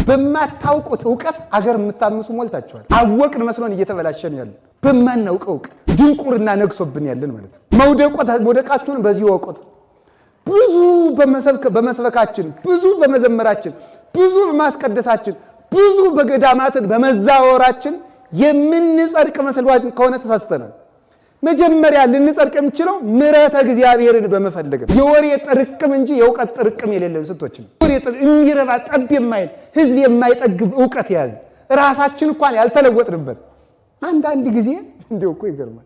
በማታውቁት ዕውቀት አገር የምታምሱ ሞልታችኋል። አወቅን መስሎን እየተበላሸን ያለ በማናውቀው ዕውቀት ድንቁርና ነግሶብን ያለን ማለት ነው። መውደቃችሁን በዚህ ወቁት። ብዙ በመስበካችን፣ ብዙ በመዘመራችን፣ ብዙ በማስቀደሳችን፣ ብዙ በገዳማትን በመዛወራችን የምንጸድቅ መስሏችን ከሆነ ተሳስተናል። መጀመሪያ ልንጸድቅ የምንችለው ምሕረተ እግዚአብሔርን በመፈለግ የወሬ ጥርቅም እንጂ የእውቀት ጥርቅም የሌለን ስንቶች ነው። ወሬ የሚረባ ጠብ የማይል ህዝብ የማይጠግብ ዕውቀት ያዝ ራሳችን እንኳን ያልተለወጥንበት። አንዳንድ ጊዜ እንዲያው እኮ ይገርማል።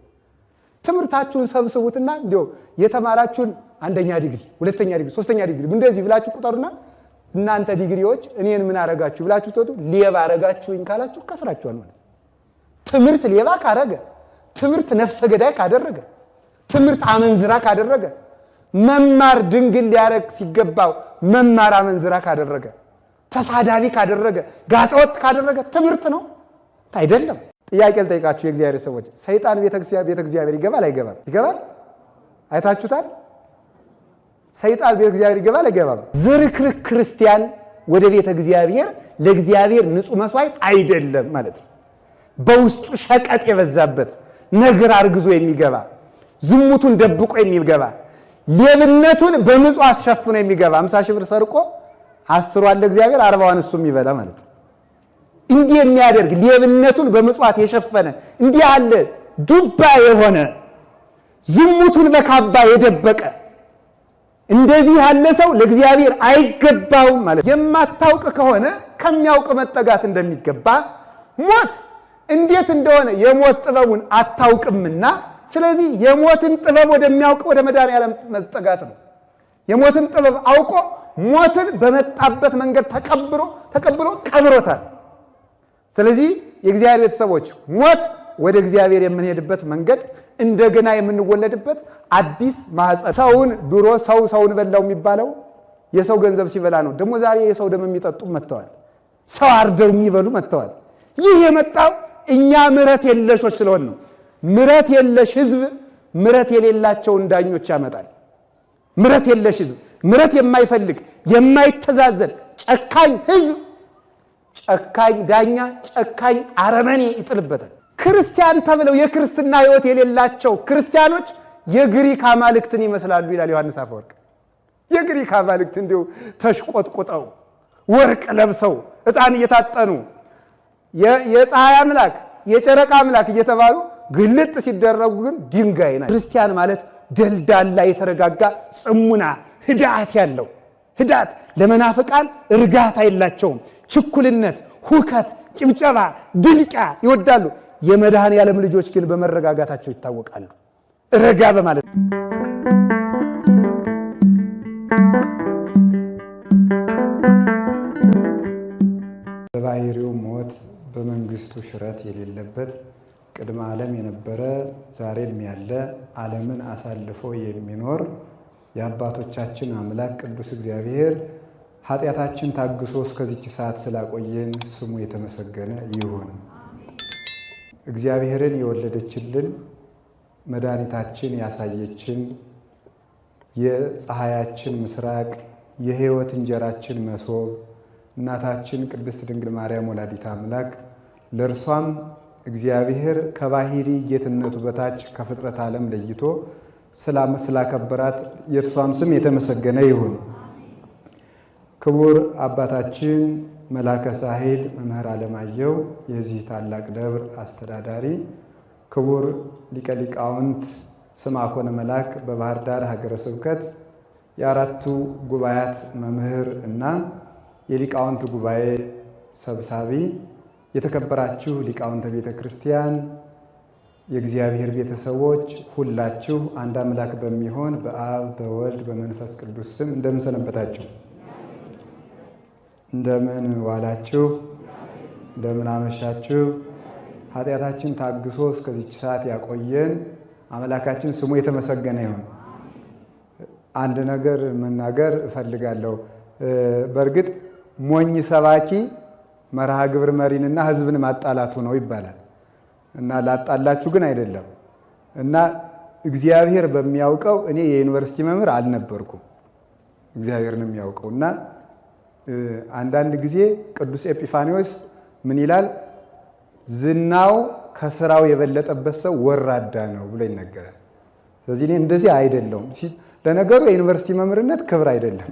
ትምህርታችሁን ሰብስቡትና እንዲያው የተማራችሁን አንደኛ ዲግሪ፣ ሁለተኛ ዲግሪ፣ ሶስተኛ ዲግሪ እንደዚህ ብላችሁ ቁጠሩና እናንተ ዲግሪዎች እኔን ምን አረጋችሁ ብላችሁ ተወዱ። ሌባ አረጋችሁኝ ካላችሁ ከስራችኋል ማለት ነው። ትምህርት ሌባ ካረገ፣ ትምህርት ነፍሰ ገዳይ ካደረገ፣ ትምህርት አመንዝራ ካደረገ፣ መማር ድንግል ሊያረግ ሲገባው መማር አመንዝራ ካደረገ፣ ተሳዳቢ ካደረገ፣ ጋጠወጥ ካደረገ ትምህርት ነው አይደለም። ጥያቄ ልጠይቃችሁ የእግዚአብሔር ሰዎች፣ ሰይጣን ቤተ እግዚአብሔር ይገባል አይገባም? ይገባል። አይታችሁታል? ሰይጣን ቤተ እግዚአብሔር ይገባል አይገባም? ዝርክርክ ክርስቲያን ወደ ቤተ እግዚአብሔር ለእግዚአብሔር ንጹህ መስዋዕት አይደለም ማለት ነው። በውስጡ ሸቀጥ የበዛበት ነገር አርግዞ የሚገባ፣ ዝሙቱን ደብቆ የሚገባ፣ ሌብነቱን በምጽዋት ሸፍኖ የሚገባ 50 ሺህ ብር ሰርቆ 10ዋን ለእግዚአብሔር 40ዋን እሱ የሚበላ ማለት ነው። እንዲህ የሚያደርግ ሌብነቱን በምጽዋት የሸፈነ እንዲህ ያለ ዱባ የሆነ ዝሙቱን በካባ የደበቀ እንደዚህ ያለ ሰው ለእግዚአብሔር አይገባውም ማለት። የማታውቅ ከሆነ ከሚያውቅ መጠጋት እንደሚገባ ሞት እንዴት እንደሆነ የሞት ጥበቡን አታውቅምና፣ ስለዚህ የሞትን ጥበብ ወደሚያውቅ ወደ መድኃኒዓለም መጠጋት ነው። የሞትን ጥበብ አውቆ ሞትን በመጣበት መንገድ ተቀብሎ ቀብሮታል። ስለዚህ የእግዚአብሔር ቤተሰቦች ሞት ወደ እግዚአብሔር የምንሄድበት መንገድ፣ እንደገና የምንወለድበት አዲስ ማህፀን። ሰውን ድሮ ሰውን በላው የሚባለው የሰው ገንዘብ ሲበላ ነው። ደግሞ ዛሬ የሰው ደም የሚጠጡ መጥተዋል። ሰው አርደው የሚበሉ መጥተዋል። ይህ የመጣው እኛ ምሕረት የለሾች ስለሆን ነው። ምሕረት የለሽ ህዝብ ምሕረት የሌላቸውን ዳኞች ያመጣል። ምሕረት የለሽ ህዝብ፣ ምሕረት የማይፈልግ የማይተዛዘን ጨካኝ ህዝብ ጨካኝ ዳኛ፣ ጨካኝ አረመኔ ይጥልበታል። ክርስቲያን ተብለው የክርስትና ህይወት የሌላቸው ክርስቲያኖች የግሪክ አማልክትን ይመስላሉ ይላል ዮሐንስ አፈወርቅ። የግሪክ አማልክት እንዲሁ ተሽቆጥቁጠው ወርቅ ለብሰው ዕጣን እየታጠኑ የፀሐይ አምላክ የጨረቃ አምላክ እየተባሉ ግልጥ ሲደረጉ ግን ድንጋይ ናቸው። ክርስቲያን ማለት ደልዳላ የተረጋጋ ጽሙና ህዳት ያለው ህዳት። ለመናፍቃን እርጋታ የላቸውም። ችኩልነት፣ ሁከት፣ ጭብጨባ፣ ድልቂያ ይወዳሉ። የመድኃኔዓለም ልጆች ግን በመረጋጋታቸው ይታወቃሉ። ረጋ በማለት በባህሪው ሞት በመንግስቱ ሽረት የሌለበት ቅድመ ዓለም የነበረ ዛሬም ያለ ዓለምን አሳልፎ የሚኖር የአባቶቻችን አምላክ ቅዱስ እግዚአብሔር ኃጢአታችን ታግሶ እስከዚች ሰዓት ስላቆየን ስሙ የተመሰገነ ይሁን። እግዚአብሔርን የወለደችልን መድኃኒታችን ያሳየችን የፀሐያችን ምስራቅ የሕይወት እንጀራችን መሶብ እናታችን ቅድስት ድንግል ማርያም ወላዲተ አምላክ ለእርሷም እግዚአብሔር ከባህሪ ጌትነቱ በታች ከፍጥረት ዓለም ለይቶ ስላከበራት የእርሷም ስም የተመሰገነ ይሁን። ክቡር አባታችን መላከ ሳህል መምህር አለማየሁ የዚህ ታላቅ ደብር አስተዳዳሪ፣ ክቡር ሊቀ ሊቃውንት ስምዐኮነ መላክ በባህር ዳር ሀገረ ስብከት የአራቱ ጉባኤያት መምህር እና የሊቃውንት ጉባኤ ሰብሳቢ፣ የተከበራችሁ ሊቃውንተ ቤተ ክርስቲያን፣ የእግዚአብሔር ቤተሰቦች ሁላችሁ አንድ አምላክ በሚሆን በአብ በወልድ በመንፈስ ቅዱስ ስም እንደምን ሰነበታችሁ? እንደምን ዋላችሁ? እንደምን አመሻችሁ? ኃጢአታችን ታግሶ እስከዚች ሰዓት ያቆየን አምላካችን ስሙ የተመሰገነ ይሁን። አንድ ነገር መናገር እፈልጋለሁ። በእርግጥ ሞኝ ሰባኪ መርሃ ግብር መሪንና ሕዝብን ማጣላቱ ነው ይባላል እና ላጣላችሁ ግን አይደለም። እና እግዚአብሔር በሚያውቀው እኔ የዩኒቨርሲቲ መምህር አልነበርኩም። እግዚአብሔርን የሚያውቀው እና አንዳንድ ጊዜ ቅዱስ ኤጲፋኒዎስ ምን ይላል? ዝናው ከስራው የበለጠበት ሰው ወራዳ ነው ብሎ ይነገራል። ስለዚህ እኔ እንደዚህ አይደለሁም። ለነገሩ የዩኒቨርሲቲ መምህርነት ክብር አይደለም፣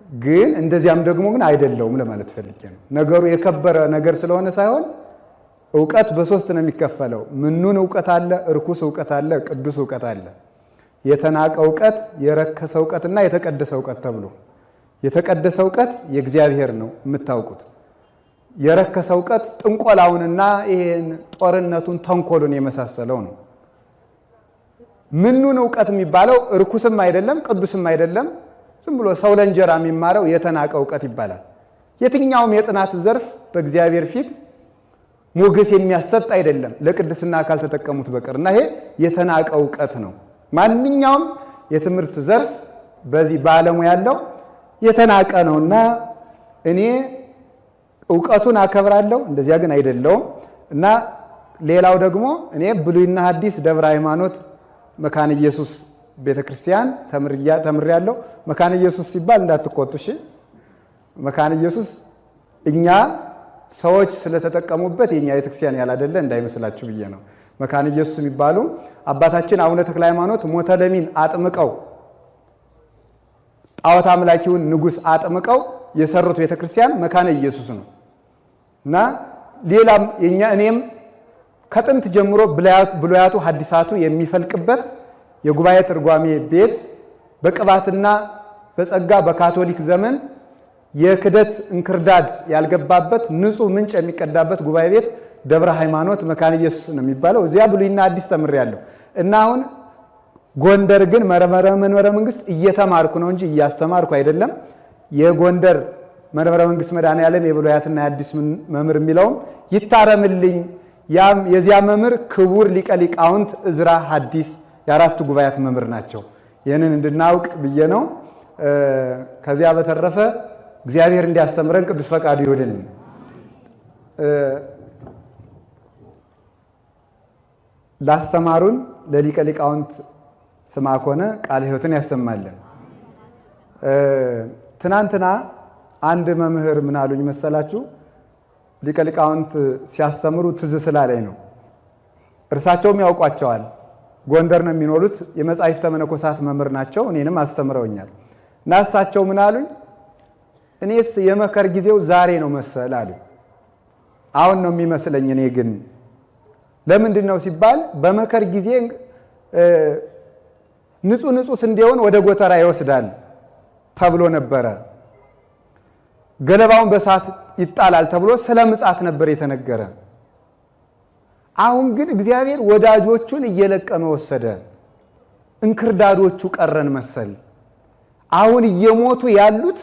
ግን እንደዚያም ደግሞ ግን አይደለሁም ለማለት ፈልጌ ነው። ነገሩ የከበረ ነገር ስለሆነ ሳይሆን እውቀት በሶስት ነው የሚከፈለው። ምኑን እውቀት አለ፣ እርኩስ እውቀት አለ፣ ቅዱስ እውቀት አለ። የተናቀ እውቀት፣ የረከሰ እውቀትና የተቀደሰ እውቀት ተብሎ የተቀደሰ እውቀት የእግዚአብሔር ነው የምታውቁት። የረከሰ እውቀት ጥንቆላውንና ይሄን ጦርነቱን ተንኮሉን የመሳሰለው ነው። ምኑን እውቀት የሚባለው እርኩስም አይደለም ቅዱስም አይደለም፣ ዝም ብሎ ሰው ለእንጀራ የሚማረው የተናቀ እውቀት ይባላል። የትኛውም የጥናት ዘርፍ በእግዚአብሔር ፊት ሞገስ የሚያሰጥ አይደለም ለቅድስና ካልተጠቀሙት በቀር እና ይሄ የተናቀ እውቀት ነው። ማንኛውም የትምህርት ዘርፍ በዚህ በዓለሙ ያለው የተናቀ ነውና እኔ እውቀቱን አከብራለሁ፣ እንደዚያ ግን አይደለውም። እና ሌላው ደግሞ እኔ ብሉይና ሐዲስ ደብረ ሃይማኖት መካነ ኢየሱስ ቤተክርስቲያን ተምሬያለሁ። መካነ ኢየሱስ ሲባል እንዳትቆጡሽ፣ መካነ ኢየሱስ እኛ ሰዎች ስለተጠቀሙበት የኛ ቤተክርስቲያን ያላደለ እንዳይመስላችሁ ብዬ ነው። መካነ ኢየሱስ የሚባሉ አባታችን አቡነ ተክለ ሃይማኖት ሞተለሚን አጥምቀው ጣዖት አምላኪውን ንጉሥ አጥምቀው የሰሩት ቤተክርስቲያን መካነ ኢየሱስ ነው እና ሌላም እኔም ከጥንት ጀምሮ ብሉያቱ ሐዲሳቱ የሚፈልቅበት የጉባኤ ትርጓሜ ቤት በቅባትና በጸጋ በካቶሊክ ዘመን የክደት እንክርዳድ ያልገባበት ንጹህ ምንጭ የሚቀዳበት ጉባኤ ቤት ደብረ ሃይማኖት መካነ ኢየሱስ ነው የሚባለው። እዚያ ብሉይና ሐዲስ ተምሬያለሁ እና አሁን ጎንደር ግን መንበረ መንግስት እየተማርኩ ነው እንጂ እያስተማርኩ አይደለም። የጎንደር መንበረ መንግስት መድኃኔዓለም የብሉያትና የሐዲስ መምህር የሚለውም ይታረምልኝ። ያም የዚያ መምህር ክቡር ሊቀ ሊቃውንት ዕዝራ ሐዲስ የአራቱ ጉባኤያት መምህር ናቸው። ይህንን እንድናውቅ ብዬ ነው። ከዚያ በተረፈ እግዚአብሔር እንዲያስተምረን ቅዱስ ፈቃዱ ይሁንልን። ላስተማሩን ለሊቀ ሊቃውንት ስምዐኮነ ቃለ ሕይወትን ያሰማልን። ትናንትና አንድ መምህር ምን አሉኝ መሰላችሁ? ሊቀ ሊቃውንት ሲያስተምሩ ትዝ ስላለኝ ነው። እርሳቸውም ያውቋቸዋል። ጎንደር ነው የሚኖሩት። የመጻሕፍተ መነኮሳት መምህር ናቸው። እኔንም አስተምረውኛል። እና እሳቸው ምን አሉኝ? እኔስ የመከር ጊዜው ዛሬ ነው መሰል አሉ። አሁን ነው የሚመስለኝ። እኔ ግን ለምንድን ነው ሲባል በመከር ጊዜ ንጹህ ስንዴውን ወደ ጎተራ ይወስዳል ተብሎ ነበረ። ገለባውን በሳት ይጣላል ተብሎ ስለ ምጽአት ነበር የተነገረ። አሁን ግን እግዚአብሔር ወዳጆቹን እየለቀመ ወሰደ። እንክርዳዶቹ ቀረን መሰል። አሁን እየሞቱ ያሉት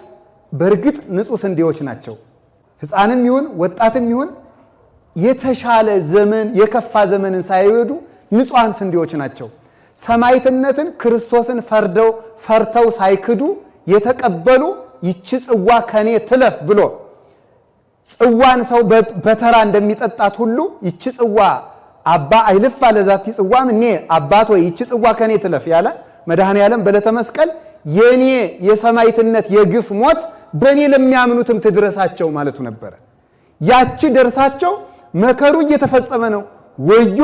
በእርግጥ ንጹህ ስንዴዎች ናቸው። ሕፃንም ይሁን ወጣትም ይሁን የተሻለ ዘመን የከፋ ዘመንን ሳይወዱ ንጹሃን ስንዴዎች ናቸው። ሰማዕትነትን ክርስቶስን ፈርተው ሳይክዱ የተቀበሉ ይቺ ጽዋ ከኔ ትለፍ ብሎ ጽዋን ሰው በተራ እንደሚጠጣት ሁሉ ይቺ ጽዋ አባ አይልፍ አለ ዛቲ ጽዋም እኔ አባት ወይ ይቺ ጽዋ ከኔ ትለፍ ያለ መድኃኔዓለም በዕለተ መስቀል የኔ የሰማዕትነት የግፍ ሞት በእኔ ለሚያምኑትም ትድረሳቸው ማለቱ ነበረ። ያቺ ደርሳቸው መከሩ እየተፈጸመ ነው። ወዮ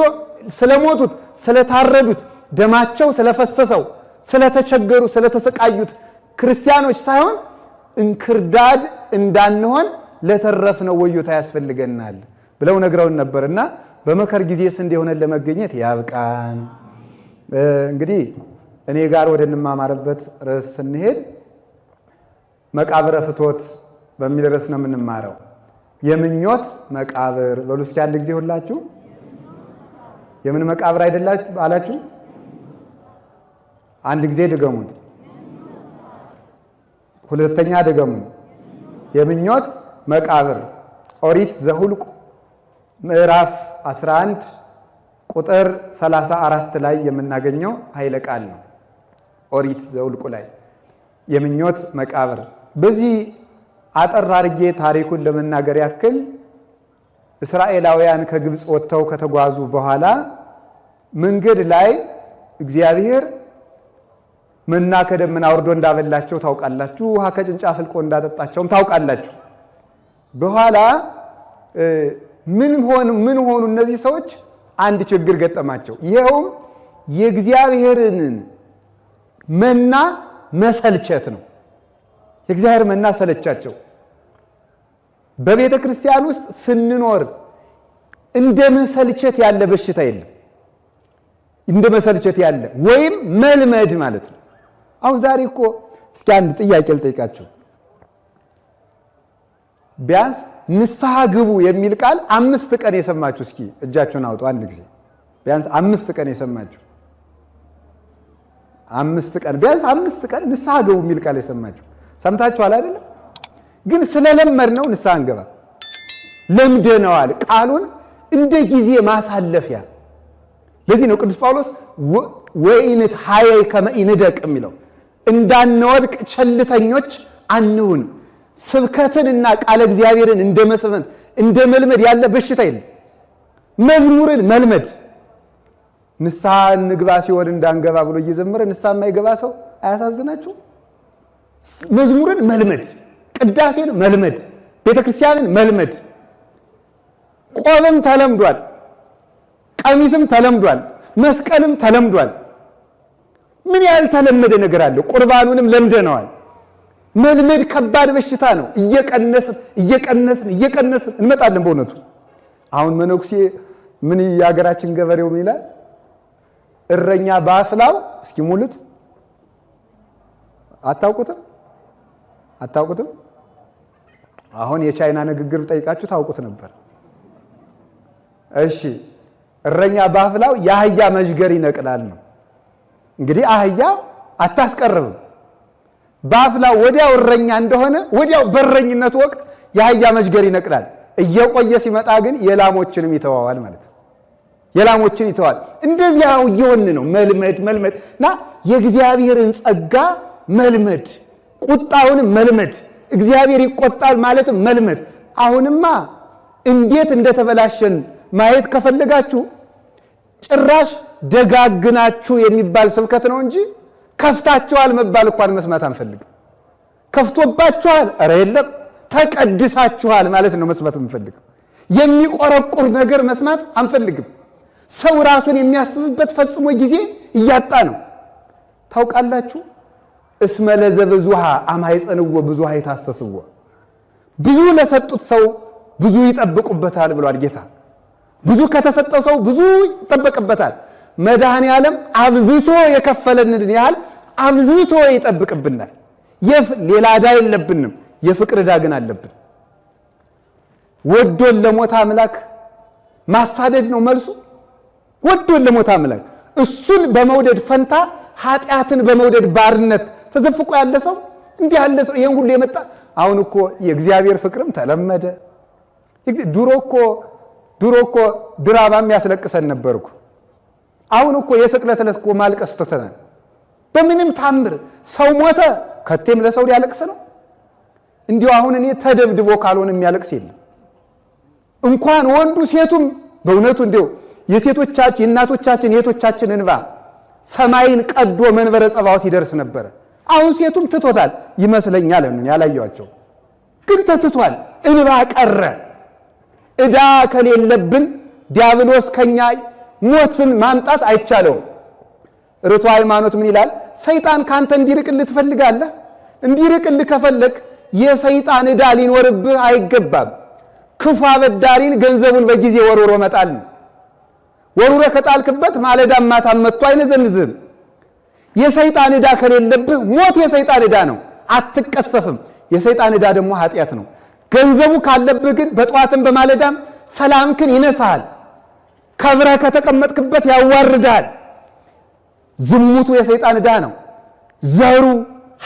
ስለሞቱት ስለታረዱት ደማቸው ስለፈሰሰው ስለተቸገሩ ስለተሰቃዩት ክርስቲያኖች ሳይሆን እንክርዳድ እንዳንሆን ለተረፍነው ወዮታ ያስፈልገናል ብለው ነግረውን ነበርና በመከር ጊዜ ስንዴ ሆነን ለመገኘት ያብቃን። እንግዲህ እኔ ጋር ወደ እንማማርበት ርዕስ ስንሄድ መቃብረ ፍትወት በሚል ርዕስ ነው የምንማረው። የምኞት መቃብር በሉ እስኪ አንድ ጊዜ ሁላችሁ። የምን መቃብር አይደላችሁ አላችሁ? አንድ ጊዜ ድገሙት። ሁለተኛ ድገሙት። የምኞት መቃብር ኦሪት ዘኍልቍ ምዕራፍ 11 ቁጥር 34 ላይ የምናገኘው ኃይለ ቃል ነው። ኦሪት ዘኍልቍ ላይ የምኞት መቃብር። በዚህ አጠር አድርጌ ታሪኩን ለመናገር ያክል እስራኤላውያን ከግብፅ ወጥተው ከተጓዙ በኋላ መንገድ ላይ እግዚአብሔር መና ከደመና አውርዶ እንዳበላቸው ታውቃላችሁ። ውሃ ከጭንጫ ፍልቆ እንዳጠጣቸውም ታውቃላችሁ። በኋላ ምን ሆኑ እነዚህ ሰዎች? አንድ ችግር ገጠማቸው። ይኸውም የእግዚአብሔርን መና መሰልቸት ነው። የእግዚአብሔር መና ሰለቻቸው። በቤተ ክርስቲያን ውስጥ ስንኖር እንደ መሰልቸት ያለ በሽታ የለም። እንደ መሰልቸት ያለ ወይም መልመድ ማለት ነው። አሁን ዛሬ እኮ እስኪ አንድ ጥያቄ ልጠይቃችሁ። ቢያንስ ንስሐ ግቡ የሚል ቃል 5 ቀን የሰማችሁ እስኪ እጃችሁን አውጡ አንድ ጊዜ። ቢያንስ 5 ቀን የሰማችሁ 5 ቀን ቢያንስ 5 ቀን ንስሐ ግቡ የሚል ቃል የሰማችሁ ሰምታችኋል አይደለም? ግን ስለለመድነው ንስሐ እንገባ ለምደነዋል። ቃሉን እንደ ጊዜ ማሳለፊያ። ለዚህ ነው ቅዱስ ጳውሎስ ወይንት ሀየይ ከመኢንደቅ የሚለው እንዳንወድቅ ቸልተኞች አንሁን። ስብከትንና ቃለ እግዚአብሔርን እንደ መስፈን እንደ መልመድ ያለ በሽታ የለም። መዝሙርን መልመድ ንስሐ እንግባ ሲሆን እንዳንገባ ብሎ እየዘመረ ንስሐ የማይገባ ሰው አያሳዝናችሁ? መዝሙርን መልመድ፣ ቅዳሴን መልመድ፣ ቤተክርስቲያንን መልመድ። ቆብም ተለምዷል፣ ቀሚስም ተለምዷል፣ መስቀልም ተለምዷል። ምን ያልተለመደ ነገር አለ? ቁርባኑንም ለምደነዋል። መልመድ ከባድ በሽታ ነው። እየቀነስን እንመጣለን። በእውነቱ አሁን መነኩሴ ምን የሀገራችን ገበሬው ምን ይላል? እረኛ በአፍላው እስኪ ሙሉት። አታውቁትም? አሁን የቻይና ንግግር ጠይቃችሁ ታውቁት ነበር። እሺ እረኛ በአፍላው የአህያ መዥገር ይነቅላል ነው። እንግዲህ አህያ አታስቀርብም። በአፍላው ወዲያው እረኛ እንደሆነ ወዲያው በረኝነቱ ወቅት የአህያ መዥገር ይነቅላል። እየቆየ ሲመጣ ግን የላሞችንም ይተዋዋል ማለት ነው። የላሞችን ይተዋል። እንደዚያው እየሆን ነው። መልመድ እና የእግዚአብሔርን ጸጋ መልመድ፣ ቁጣውንም መልመድ፣ እግዚአብሔር ይቆጣል ማለትም መልመድ። አሁንማ እንዴት እንደተበላሸን ማየት ከፈለጋችሁ ጭራሽ ደጋግናችሁ የሚባል ስብከት ነው እንጂ ከፍታችኋል መባል እንኳን መስማት አንፈልግም። ከፍቶባችኋል፣ ኧረ የለም ተቀድሳችኋል ማለት ነው መስማት እንፈልግም። የሚቆረቁር ነገር መስማት አንፈልግም። ሰው ራሱን የሚያስብበት ፈጽሞ ጊዜ እያጣ ነው። ታውቃላችሁ? እስመ ለዘብዙሃ አማይጸንዎ ብዙሃ ይታሰስዎ። ብዙ ለሰጡት ሰው ብዙ ይጠብቁበታል ብሏል ጌታ። ብዙ ከተሰጠ ሰው ብዙ ይጠበቅበታል። መድኃኔ ዓለም አብዝቶ የከፈለንን ያህል አብዝቶ ይጠብቅብናል። ሌላ ዕዳ የለብንም፣ የፍቅር ዕዳ ግን አለብን። ወዶን ለሞት አምላክ ማሳደድ ነው መልሱ። ወዶን ለሞት አምላክ እሱን በመውደድ ፈንታ ኃጢአትን በመውደድ ባርነት ተዘፍቆ ያለ ሰው እንዲህ ያለ ሰው ይሄን ሁሉ የመጣ አሁን እኮ የእግዚአብሔር ፍቅርም ተለመደ። ድሮ እኮ ድራማም ያስለቅሰን ነበርኩ። አሁን እኮ የስቅለት ዕለት እኮ ማልቀስ ተተናል። በምንም ታምር ሰው ሞተ ከቴም ለሰው ሊያለቅስ ነው? እንዲሁ አሁን እኔ ተደብድቦ ካልሆነ የሚያለቅስ የለም። እንኳን ወንዱ ሴቱም በእውነቱ እንዲሁ የሴቶቻችን የእናቶቻችን የእህቶቻችን እንባ ሰማይን ቀዶ መንበረ ጸባዖት ይደርስ ነበረ። አሁን ሴቱም ትቶታል ይመስለኛል። ያላየዋቸው ግን ተትቷል። እንባ ቀረ። ዕዳ ከሌለብን ዲያብሎስ ከኛ ሞትን ማምጣት አይቻለውም። ርቱ ሃይማኖት ምን ይላል? ሰይጣን ካንተ እንዲርቅልህ ትፈልጋለህ? እንዲርቅልህ ከፈለክ የሰይጣን ዕዳ ሊኖርብህ አይገባም። ክፉ አበዳሪን ገንዘቡን በጊዜ ወርውሮ መጣል ነው። ወርውሮ ከጣልክበት ማለዳም ማታም መጥቶ አይነዘንዝም። የሰይጣን ዕዳ ከሌለብህ ሞት የሰይጣን ዕዳ ነው፣ አትቀሰፍም። የሰይጣን ዕዳ ደግሞ ኃጢአት ነው። ገንዘቡ ካለብህ ግን በጠዋትም በማለዳም ሰላምክን ይነሳል። ከብረህ ከተቀመጥክበት ያዋርዳል። ዝሙቱ የሰይጣን ዕዳ ነው። ዘሩ፣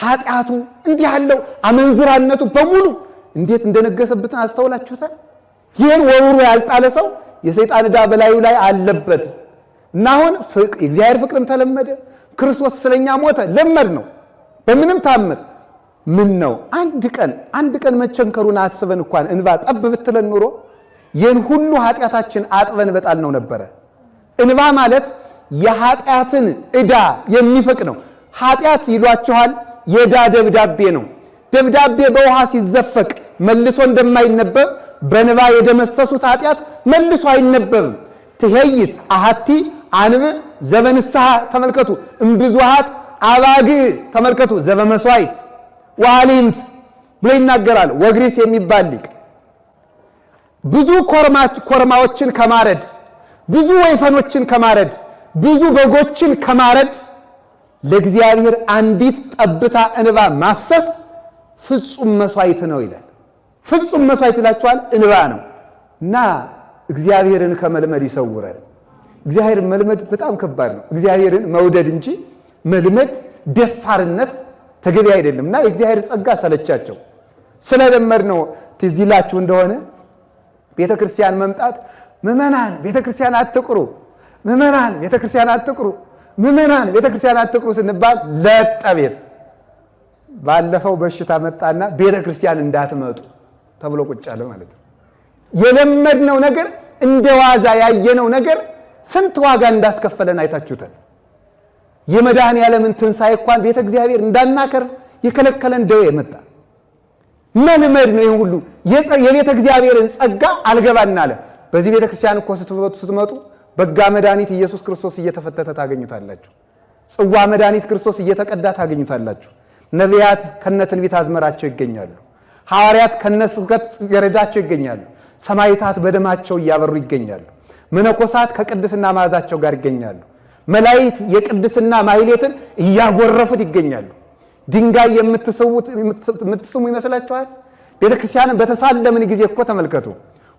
ኃጢአቱ፣ እንዲህ ያለው አመንዝራነቱ በሙሉ እንዴት እንደነገሰበትን አስተውላችሁታል? ይህን ወርውሮ ያልጣለ ሰው የሰይጣን ዕዳ በላዩ ላይ አለበት እና አሁን የእግዚአብሔር ፍቅርም ተለመደ። ክርስቶስ ስለኛ ሞተ፣ ለመድ ነው። በምንም ታምር ምን ነው አንድ ቀን መቸንከሩን አስበን እንኳን እንባ ጠብ ብትለን ኑሮ ይህን ሁሉ ኃጢአታችን አጥበን በጣል ነው ነበረ። እንባ ማለት የኃጢአትን ዕዳ የሚፈቅ ነው። ኃጢአት ይሏችኋል የዕዳ ደብዳቤ ነው። ደብዳቤ በውሃ ሲዘፈቅ መልሶ እንደማይነበብ በንባ የደመሰሱት ኃጢአት መልሶ አይነበብም። ትሄይስ አሐቲ አንብ ዘበንስሐ ተመልከቱ፣ እምብዙኃት አባግ ተመልከቱ ዘበመስዋዕት ወአሊምት ብሎ ይናገራል። ወግሪስ የሚባል ሊቅ ብዙ ኮርማዎችን ከማረድ ብዙ ወይፈኖችን ከማረድ ብዙ በጎችን ከማረድ ለእግዚአብሔር አንዲት ጠብታ እንባ ማፍሰስ ፍጹም መስዋዕት ነው ይላል። ፍጹም መስዋዕት ይላችኋል እንባ ነው እና እግዚአብሔርን ከመልመድ ይሰውራል። እግዚአብሔርን መልመድ በጣም ከባድ ነው። እግዚአብሔርን መውደድ እንጂ መልመድ ደፋርነት ተገቢ አይደለም እና የእግዚአብሔር ጸጋ ሰለቻቸው። ስለለመድ ነው። ትዝ ይላችሁ እንደሆነ ቤተክርስቲያን መምጣት ምዕመናን ቤተክርስቲያን አትቅሩ፣ ምዕመናን ቤተክርስቲያን አትቅሩ፣ ምዕመናን ቤተክርስቲያን አትቅሩ ስንባል ለጠቤት ባለፈው በሽታ መጣና ቤተክርስቲያን እንዳትመጡ ተብሎ ቁጭ አለ ማለት ነው። የለመድነው ነገር እንደ ዋዛ ያየነው ነገር ስንት ዋጋ እንዳስከፈለን አይታችሁታል። የመድኃኔዓለምን ትንሣኤ እንኳን ቤተ እግዚአብሔር እንዳናከር የከለከለን ደዌ የመጣ መልመድ ነው። ይሁን ሁሉ የቤተ እግዚአብሔርን ጸጋ አልገባና አለ። በዚህ ቤተ ክርስቲያን እኮ ስትመጡ በጋ መድኃኒት ኢየሱስ ክርስቶስ እየተፈተተ ታገኙታላችሁ። ጽዋ መድኃኒት ክርስቶስ እየተቀዳ ታገኙታላችሁ። ነቢያት ከነትንቢት አዝመራቸው ይገኛሉ። ሐዋርያት ከነስብከት ገረዳቸው ይገኛሉ። ሰማዕታት በደማቸው እያበሩ ይገኛሉ። መነኮሳት ከቅድስና መዓዛቸው ጋር ይገኛሉ። መላእክት የቅድስና ማሕሌትን እያጎረፉት ይገኛሉ። ድንጋይ የምትስሙ ይመስላችኋል? ቤተክርስቲያንን በተሳለምን ጊዜ እኮ ተመልከቱ።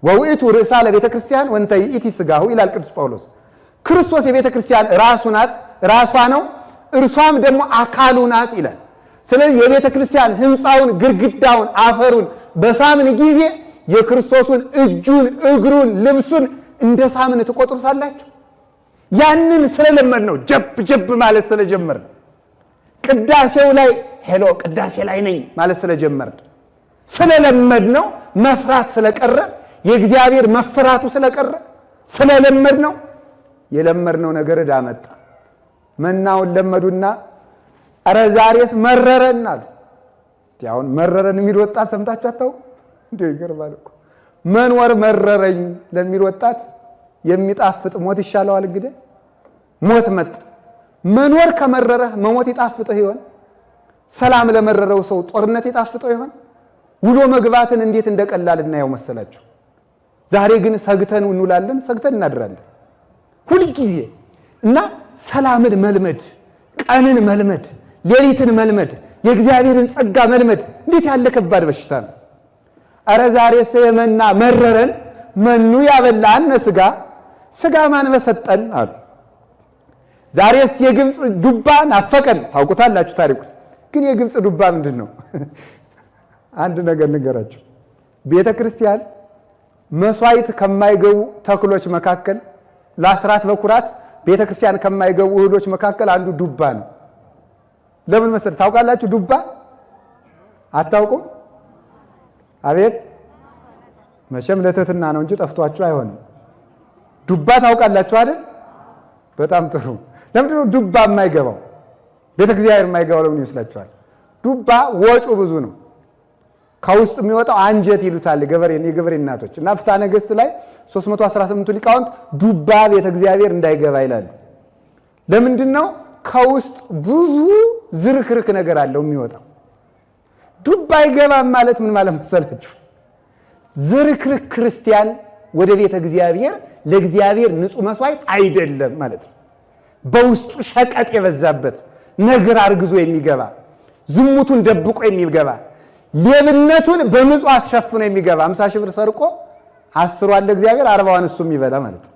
ወውእቱ ርእሳ ለቤተክርስቲያን ወንተ ይእቲ ሥጋሁ ይላል ቅዱስ ጳውሎስ። ክርስቶስ የቤተክርስቲያን ራሱ ናት፣ ራሷ ነው፣ እርሷም ደግሞ አካሉ ናት ይላል። ስለዚህ የቤተክርስቲያን ሕንፃውን፣ ግድግዳውን፣ አፈሩን በሳምን ጊዜ የክርስቶስን እጁን፣ እግሩን፣ ልብሱን እንደ ሳምን ትቆጥሩታላችሁ። ያንን ስለለመድ ነው። ጀብ ማለት ስለጀመር ቅዳሴው ላይ ሄሎ ቅዳሴ ላይ ነኝ ማለት ስለጀመር ስለለመድ ነው። መፍራት ስለቀረ የእግዚአብሔር መፍራቱ ስለቀረ ስለለመድ ነው። የለመድነው ነገር ዕዳ መጣ። መናውን ለመዱና ኧረ ዛሬስ መረረን አሉ። አሁን መረረን የሚል ወጣት ሰምታችሁ አታውቁ? እንዴ ይገርማል እኮ መኖር መረረኝ ለሚል ወጣት የሚጣፍጥ ሞት ይሻለዋል። እንግዲህ ሞት መጣ። መኖር ከመረረህ መሞት ይጣፍጥህ ይሆን? ሰላም ለመረረው ሰው ጦርነት ይጣፍጠው ይሆን? ውሎ መግባትን እንዴት እንደቀላል እናየው መሰላችሁ። ዛሬ ግን ሰግተን እንውላለን፣ ሰግተን እናድራለን ሁልጊዜ እና ሰላምን መልመድ፣ ቀንን መልመድ፣ ሌሊትን መልመድ፣ የእግዚአብሔርን ጸጋ መልመድ እንዴት ያለ ከባድ በሽታ ነው። አረ ዛሬ ስለመና መረረን መኑ ያበላን ስጋ ስጋ ማን በሰጠን አሉ። ዛሬስ የግብፅ ዱባ ናፈቀን። ታውቁታላችሁ ታሪኩ። ግን የግብፅ ዱባ ምንድን ነው? አንድ ነገር ንገራችሁ። ቤተ ክርስቲያን መስዋዕት ከማይገቡ ተክሎች መካከል ለአስራት በኩራት ቤተ ክርስቲያን ከማይገቡ እህሎች መካከል አንዱ ዱባ ነው። ለምን መሰል ታውቃላችሁ? ዱባ አታውቁም? አቤት መቼም ለትህትና ነው እንጂ ጠፍቷችሁ አይሆንም። ዱባ ታውቃላችሁ አይደል? በጣም ጥሩ። ለምንድን ነው ዱባ የማይገባው? ቤተ እግዚአብሔር የማይገባው ለምን ይመስላችኋል? ዱባ ወጩ ብዙ ነው። ከውስጥ የሚወጣው አንጀት ይሉታል የገበሬ እናቶች እና ፍትሐ ነገሥት ላይ 318 ሊቃውንት ዱባ ቤተ እግዚአብሔር እንዳይገባ ይላሉ። ለምንድን ነው? ከውስጥ ብዙ ዝርክርክ ነገር አለው የሚወጣው። ዱባ አይገባም ማለት ምን ማለት መሰላችሁ? ዝርክርክ ክርስቲያን ወደ ቤተ እግዚአብሔር ለእግዚአብሔር ንጹሕ መስዋዕት አይደለም ማለት ነው። በውስጡ ሸቀጥ የበዛበት ነገር አርግዞ የሚገባ ዝሙቱን ደብቆ የሚገባ ሌብነቱን በምጽዋት ሸፍኖ የሚገባ 50 ሺህ ብር ሰርቆ 10ዋን ለእግዚአብሔር 40ዋን እሱ የሚበላ ማለት ነው።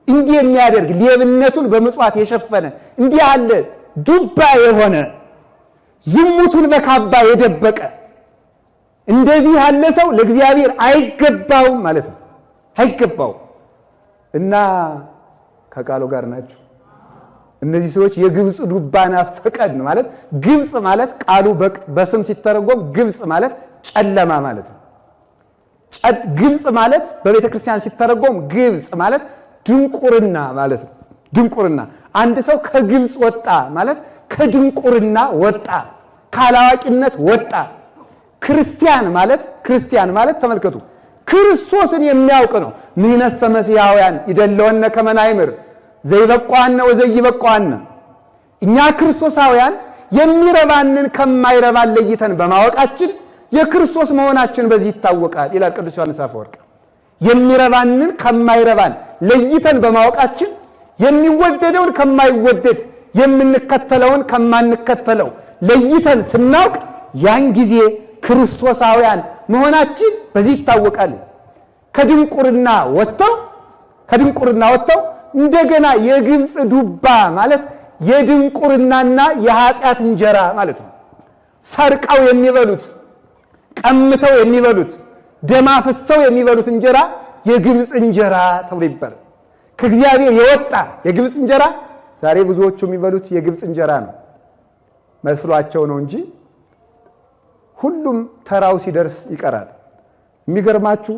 እንዲህ የሚያደርግ ሌብነቱን በምጽዋት የሸፈነ እንዲህ ያለ ዱባ የሆነ ዝሙቱን በካባ የደበቀ እንደዚህ ያለ ሰው ለእግዚአብሔር አይገባውም ማለት ነው። አይገባው እና ከቃሉ ጋር ናቸው። እነዚህ ሰዎች የግብፅ ዱባ ናፈቀን ማለት ግብፅ ማለት ቃሉ በስም ሲተረጎም ግብፅ ማለት ጨለማ ማለት ነው። ግብፅ ማለት በቤተ ክርስቲያን ሲተረጎም ግብፅ ማለት ድንቁርና ማለት ነው። ድንቁርና አንድ ሰው ከግብፅ ወጣ ማለት ከድንቁርና ወጣ፣ ካላዋቂነት ወጣ። ክርስቲያን ማለት ተመልከቱ ክርስቶስን የሚያውቅ ነው። ንሕነሰ መሲሐውያን ይደለወነ ከመ ናእምር ዘይበቋነ ወዘይበቋነ። እኛ ክርስቶሳውያን የሚረባንን ከማይረባን ለይተን በማወቃችን የክርስቶስ መሆናችን በዚህ ይታወቃል ይላል ቅዱስ ዮሐንስ አፈወርቅ። የሚረባንን ከማይረባን ለይተን በማወቃችን የሚወደደውን ከማይወደድ የምንከተለውን ከማንከተለው ለይተን ስናውቅ ያን ጊዜ ክርስቶሳውያን መሆናችን በዚህ ይታወቃል። ከድንቁርና ወጥተው እንደገና የግብፅ ዱባ ማለት የድንቁርናና የኃጢአት እንጀራ ማለት ነው። ሰርቀው የሚበሉት፣ ቀምተው የሚበሉት፣ ደም አፍሰው የሚበሉት እንጀራ የግብፅ እንጀራ ተብሎ ይባላል። ከእግዚአብሔር የወጣ የግብፅ እንጀራ ዛሬ ብዙዎቹ የሚበሉት የግብፅ እንጀራ ነው መስሏቸው ነው እንጂ ሁሉም ተራው ሲደርስ ይቀራል። የሚገርማችሁ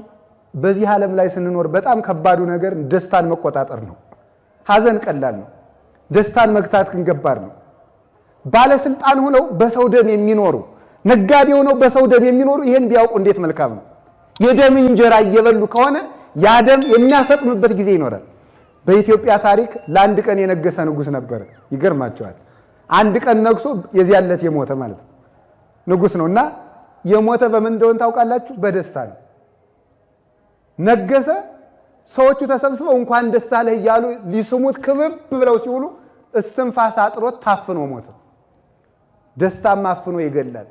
በዚህ ዓለም ላይ ስንኖር በጣም ከባዱ ነገር ደስታን መቆጣጠር ነው። ሐዘን ቀላል ነው፣ ደስታን መግታት ግን ከባድ ነው። ባለስልጣን ሆነው በሰው ደም የሚኖሩ፣ ነጋዴ ሆነው በሰው ደም የሚኖሩ ይሄን ቢያውቁ እንዴት መልካም ነው። የደም እንጀራ እየበሉ ከሆነ ያ ደም የሚያሰጥምበት ጊዜ ይኖራል። በኢትዮጵያ ታሪክ ለአንድ ቀን የነገሰ ንጉሥ ነበር። ይገርማቸዋል። አንድ ቀን ነግሶ የዚያን ዕለት የሞተ ማለት ነው ንጉሥ ነው። እና የሞተ በምን እንደሆነ ታውቃላችሁ? በደስታ ነው። ነገሰ። ሰዎቹ ተሰብስበው እንኳን ደስ አለህ እያሉ ሊስሙት ክብብ ብለው ሲውሉ እስትንፋስ አጥሮት ታፍኖ ሞተ። ደስታም አፍኖ ይገላል።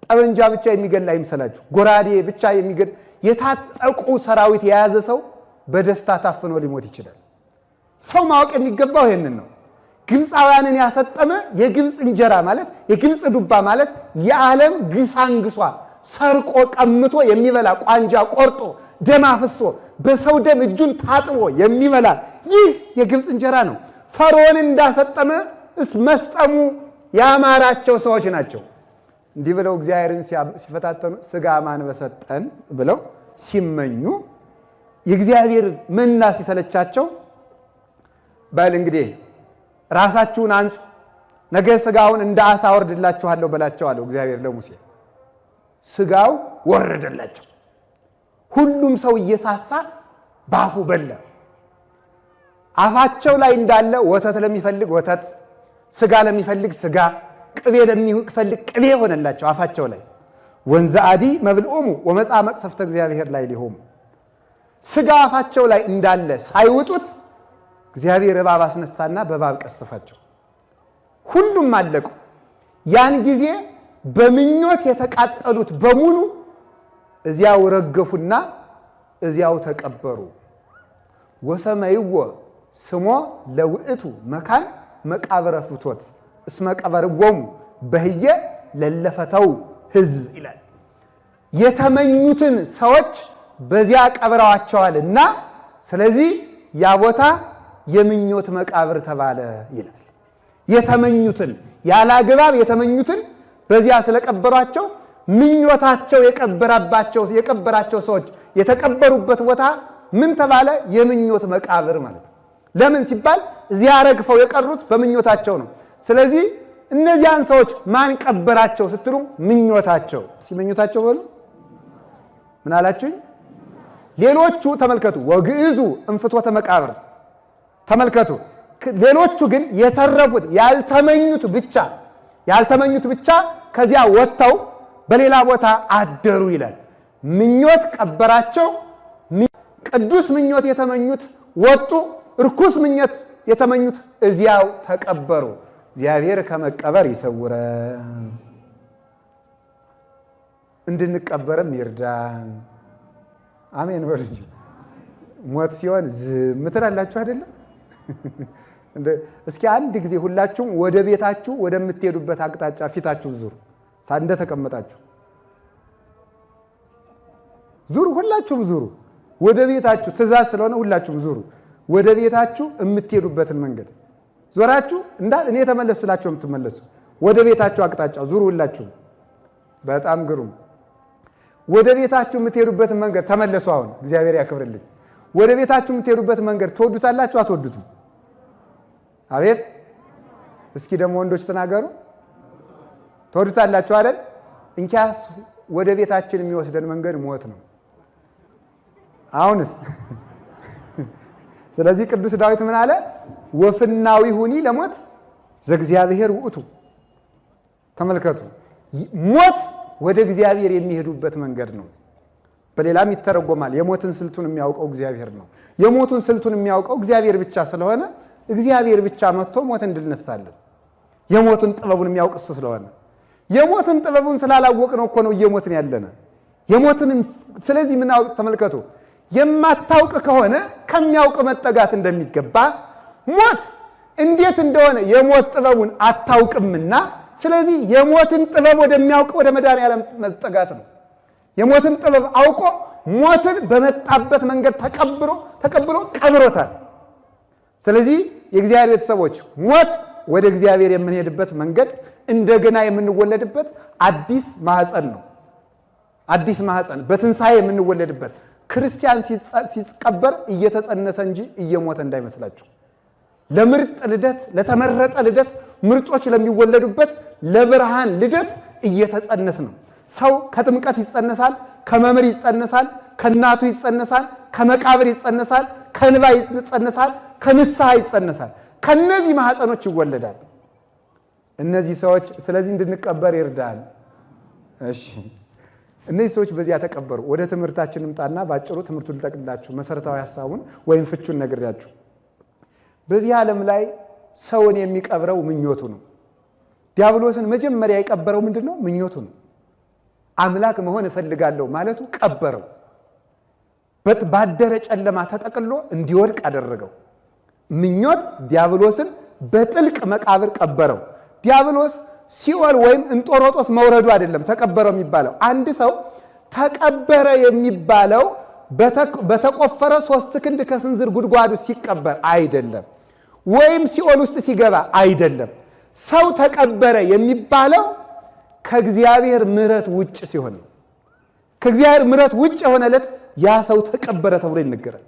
ጠበንጃ ብቻ የሚገል አይምሰላችሁ። ጎራዴ ብቻ የሚገል የታጠቁ ሰራዊት የያዘ ሰው በደስታ ታፍኖ ሊሞት ይችላል። ሰው ማወቅ የሚገባው ይሄንን ነው። ግብፃውያንን ያሰጠመ የግብፅ እንጀራ ማለት የግብፅ ዱባ ማለት የዓለም ግሳንግሷ ሰርቆ ቀምቶ የሚበላ ቋንጃ ቆርጦ ደም አፍሶ በሰው ደም እጁን ታጥቦ የሚበላ ይህ የግብፅ እንጀራ ነው። ፈርዖን እንዳሰጠመ መስጠሙ ያማራቸው ሰዎች ናቸው። እንዲህ ብለው እግዚአብሔርን ሲፈታተኑ ስጋ ማን በሰጠን ብለው ሲመኙ የእግዚአብሔር መና ሲሰለቻቸው በል እንግዲህ ራሳችሁን አንጹ፣ ነገ ስጋውን እንደ ዓሣ ወርድላችኋለሁ በላቸው አለው እግዚአብሔር ለሙሴ። ስጋው ወረደላቸው። ሁሉም ሰው እየሳሳ ባፉ በላ። አፋቸው ላይ እንዳለ ወተት ለሚፈልግ ወተት፣ ስጋ ለሚፈልግ ስጋ፣ ቅቤ ለሚፈልግ ቅቤ ሆነላቸው አፋቸው ላይ። ወንዘ አዲ መብልኦሙ ወመጻ መቅሰፍተ እግዚአብሔር ላይ ሊሆሙ። ስጋ አፋቸው ላይ እንዳለ ሳይውጡት እግዚአብሔር እባብ አስነሳና በእባብ ቀሰፋቸው። ሁሉም አለቁ። ያን ጊዜ በምኞት የተቃጠሉት በሙሉ እዚያው ረገፉና እዚያው ተቀበሩ። ወሰመይዎ ስሞ ለውእቱ መካን መቃብረ ፍቶት እስመ ቀበርዎሙ በህየ ለለፈተው ሕዝብ ይላል። የተመኙትን ሰዎች በዚያ ቀብረዋቸዋልና ስለዚህ ያ ቦታ የምኞት መቃብር ተባለ ይላል። የተመኙትን ያላግባብ የተመኙትን በዚያ ስለቀበሯቸው ምኞታቸው የቀበራቸው ሰዎች የተቀበሩበት ቦታ ምን ተባለ? የምኞት መቃብር ማለት ነው። ለምን ሲባል እዚያ ረግፈው የቀሩት በምኞታቸው ነው። ስለዚህ እነዚያን ሰዎች ማን ቀበራቸው ስትሉ ምኞታቸው ሲመኞታቸው በሉ ምን አላችሁኝ? ሌሎቹ ተመልከቱ፣ ወግዕዙ እንፍትወተ መቃብር ተመልከቱ። ሌሎቹ ግን የተረፉት ያልተመኙት ብቻ ከዚያ ወጥተው በሌላ ቦታ አደሩ ይላል። ምኞት ቀበራቸው። ቅዱስ ምኞት የተመኙት ወጡ፣ ርኩስ ምኞት የተመኙት እዚያው ተቀበሩ። እግዚአብሔር ከመቀበር ይሰውረን፣ እንድንቀበርም ይርዳን። አሜን በሉ እንጂ ሞት ሲሆን ዝም ትላላችሁ አይደለም? እስኪ አንድ ጊዜ ሁላችሁም ወደ ቤታችሁ ወደምትሄዱበት አቅጣጫ ፊታችሁ ዙሩ። እንደተቀመጣችሁ ዙሩ፣ ሁላችሁም ዙሩ። ወደ ቤታችሁ ትእዛዝ ስለሆነ ሁላችሁም ዙሩ። ወደ ቤታችሁ የምትሄዱበትን መንገድ ዞራችሁ እኔ ተመለሱ ስላችሁ የምትመለሱ ወደ ቤታችሁ አቅጣጫ ዙሩ ሁላችሁም። በጣም ግሩም። ወደ ቤታችሁ የምትሄዱበትን መንገድ ተመለሱ። አሁን እግዚአብሔር ያክብርልኝ። ወደ ቤታችሁ የምትሄዱበትን መንገድ ትወዱታላችሁ አትወዱትም? አቤት እስኪ ደግሞ ወንዶች ተናገሩ። ትወዱታላችሁ አይደል? እንኪያስ ወደ ቤታችን የሚወስደን መንገድ ሞት ነው። አሁንስ ስለዚህ ቅዱስ ዳዊት ምን አለ? ወፍናዊ ሁኒ ለሞት ዘእግዚአብሔር ውእቱ። ተመልከቱ፣ ሞት ወደ እግዚአብሔር የሚሄዱበት መንገድ ነው። በሌላም ይተረጎማል። የሞትን ስልቱን የሚያውቀው እግዚአብሔር ነው። የሞቱን ስልቱን የሚያውቀው እግዚአብሔር ብቻ ስለሆነ እግዚአብሔር ብቻ መጥቶ ሞት እንድነሳለን። የሞቱን ጥበቡን የሚያውቅ እሱ ስለሆነ የሞትን ጥበቡን ስላላወቅነው እኮ ነው እየሞትን ያለነ የሞትን። ስለዚህ ምን ተመልከቱ፣ የማታውቅ ከሆነ ከሚያውቅ መጠጋት እንደሚገባ ሞት እንዴት እንደሆነ የሞት ጥበቡን አታውቅምና፣ ስለዚህ የሞትን ጥበብ ወደሚያውቅ ወደ መድኃኒዓለም መጠጋት ነው። የሞትን ጥበብ አውቆ ሞትን በመጣበት መንገድ ተቀብሎ ቀብሮታል። ስለዚህ የእግዚአብሔር ቤተሰቦች ሞት ወደ እግዚአብሔር የምንሄድበት መንገድ እንደገና የምንወለድበት አዲስ ማህፀን ነው። አዲስ ማህፀን በትንሣኤ የምንወለድበት። ክርስቲያን ሲቀበር እየተጸነሰ እንጂ እየሞተ እንዳይመስላችሁ። ለምርጥ ልደት፣ ለተመረጠ ልደት፣ ምርጦች ለሚወለዱበት ለብርሃን ልደት እየተጸነስ ነው። ሰው ከጥምቀት ይጸነሳል፣ ከመምህር ይጸነሳል፣ ከእናቱ ይጸነሳል፣ ከመቃብር ይጸነሳል፣ ከንባ ይጸነሳል፣ ከንስሐ ይጸነሳል። ከነዚህ ማህፀኖች ይወለዳል። እነዚህ ሰዎች ስለዚህ እንድንቀበር ይርዳል። እሺ፣ እነዚህ ሰዎች በዚያ ተቀበሩ። ወደ ትምህርታችን እንምጣና ባጭሩ ትምህርቱን ልጠቅላችሁ፣ መሰረታዊ ሐሳቡን ወይም ፍቹን ነግሬያችሁ። በዚህ ዓለም ላይ ሰውን የሚቀብረው ምኞቱ ነው። ዲያብሎስን መጀመሪያ የቀበረው ምንድነው? ምኞቱ ነው። አምላክ መሆን እፈልጋለሁ ማለቱ ቀበረው። ባደረ ጨለማ ተጠቅሎ እንዲወድቅ አደረገው። ምኞት ዲያብሎስን በጥልቅ መቃብር ቀበረው። ዲያብሎስ ሲኦል ወይም እንጦሮጦስ መውረዱ አይደለም ተቀበረው የሚባለው። አንድ ሰው ተቀበረ የሚባለው በተቆፈረ 3 ክንድ ከስንዝር ጉድጓዱ ሲቀበር አይደለም፣ ወይም ሲኦል ውስጥ ሲገባ አይደለም። ሰው ተቀበረ የሚባለው ከእግዚአብሔር ምሕረት ውጭ ሲሆን ነው። ከእግዚአብሔር ምሕረት ውጭ የሆነ ዕለት ያ ሰው ተቀበረ ተብሎ ይነገራል።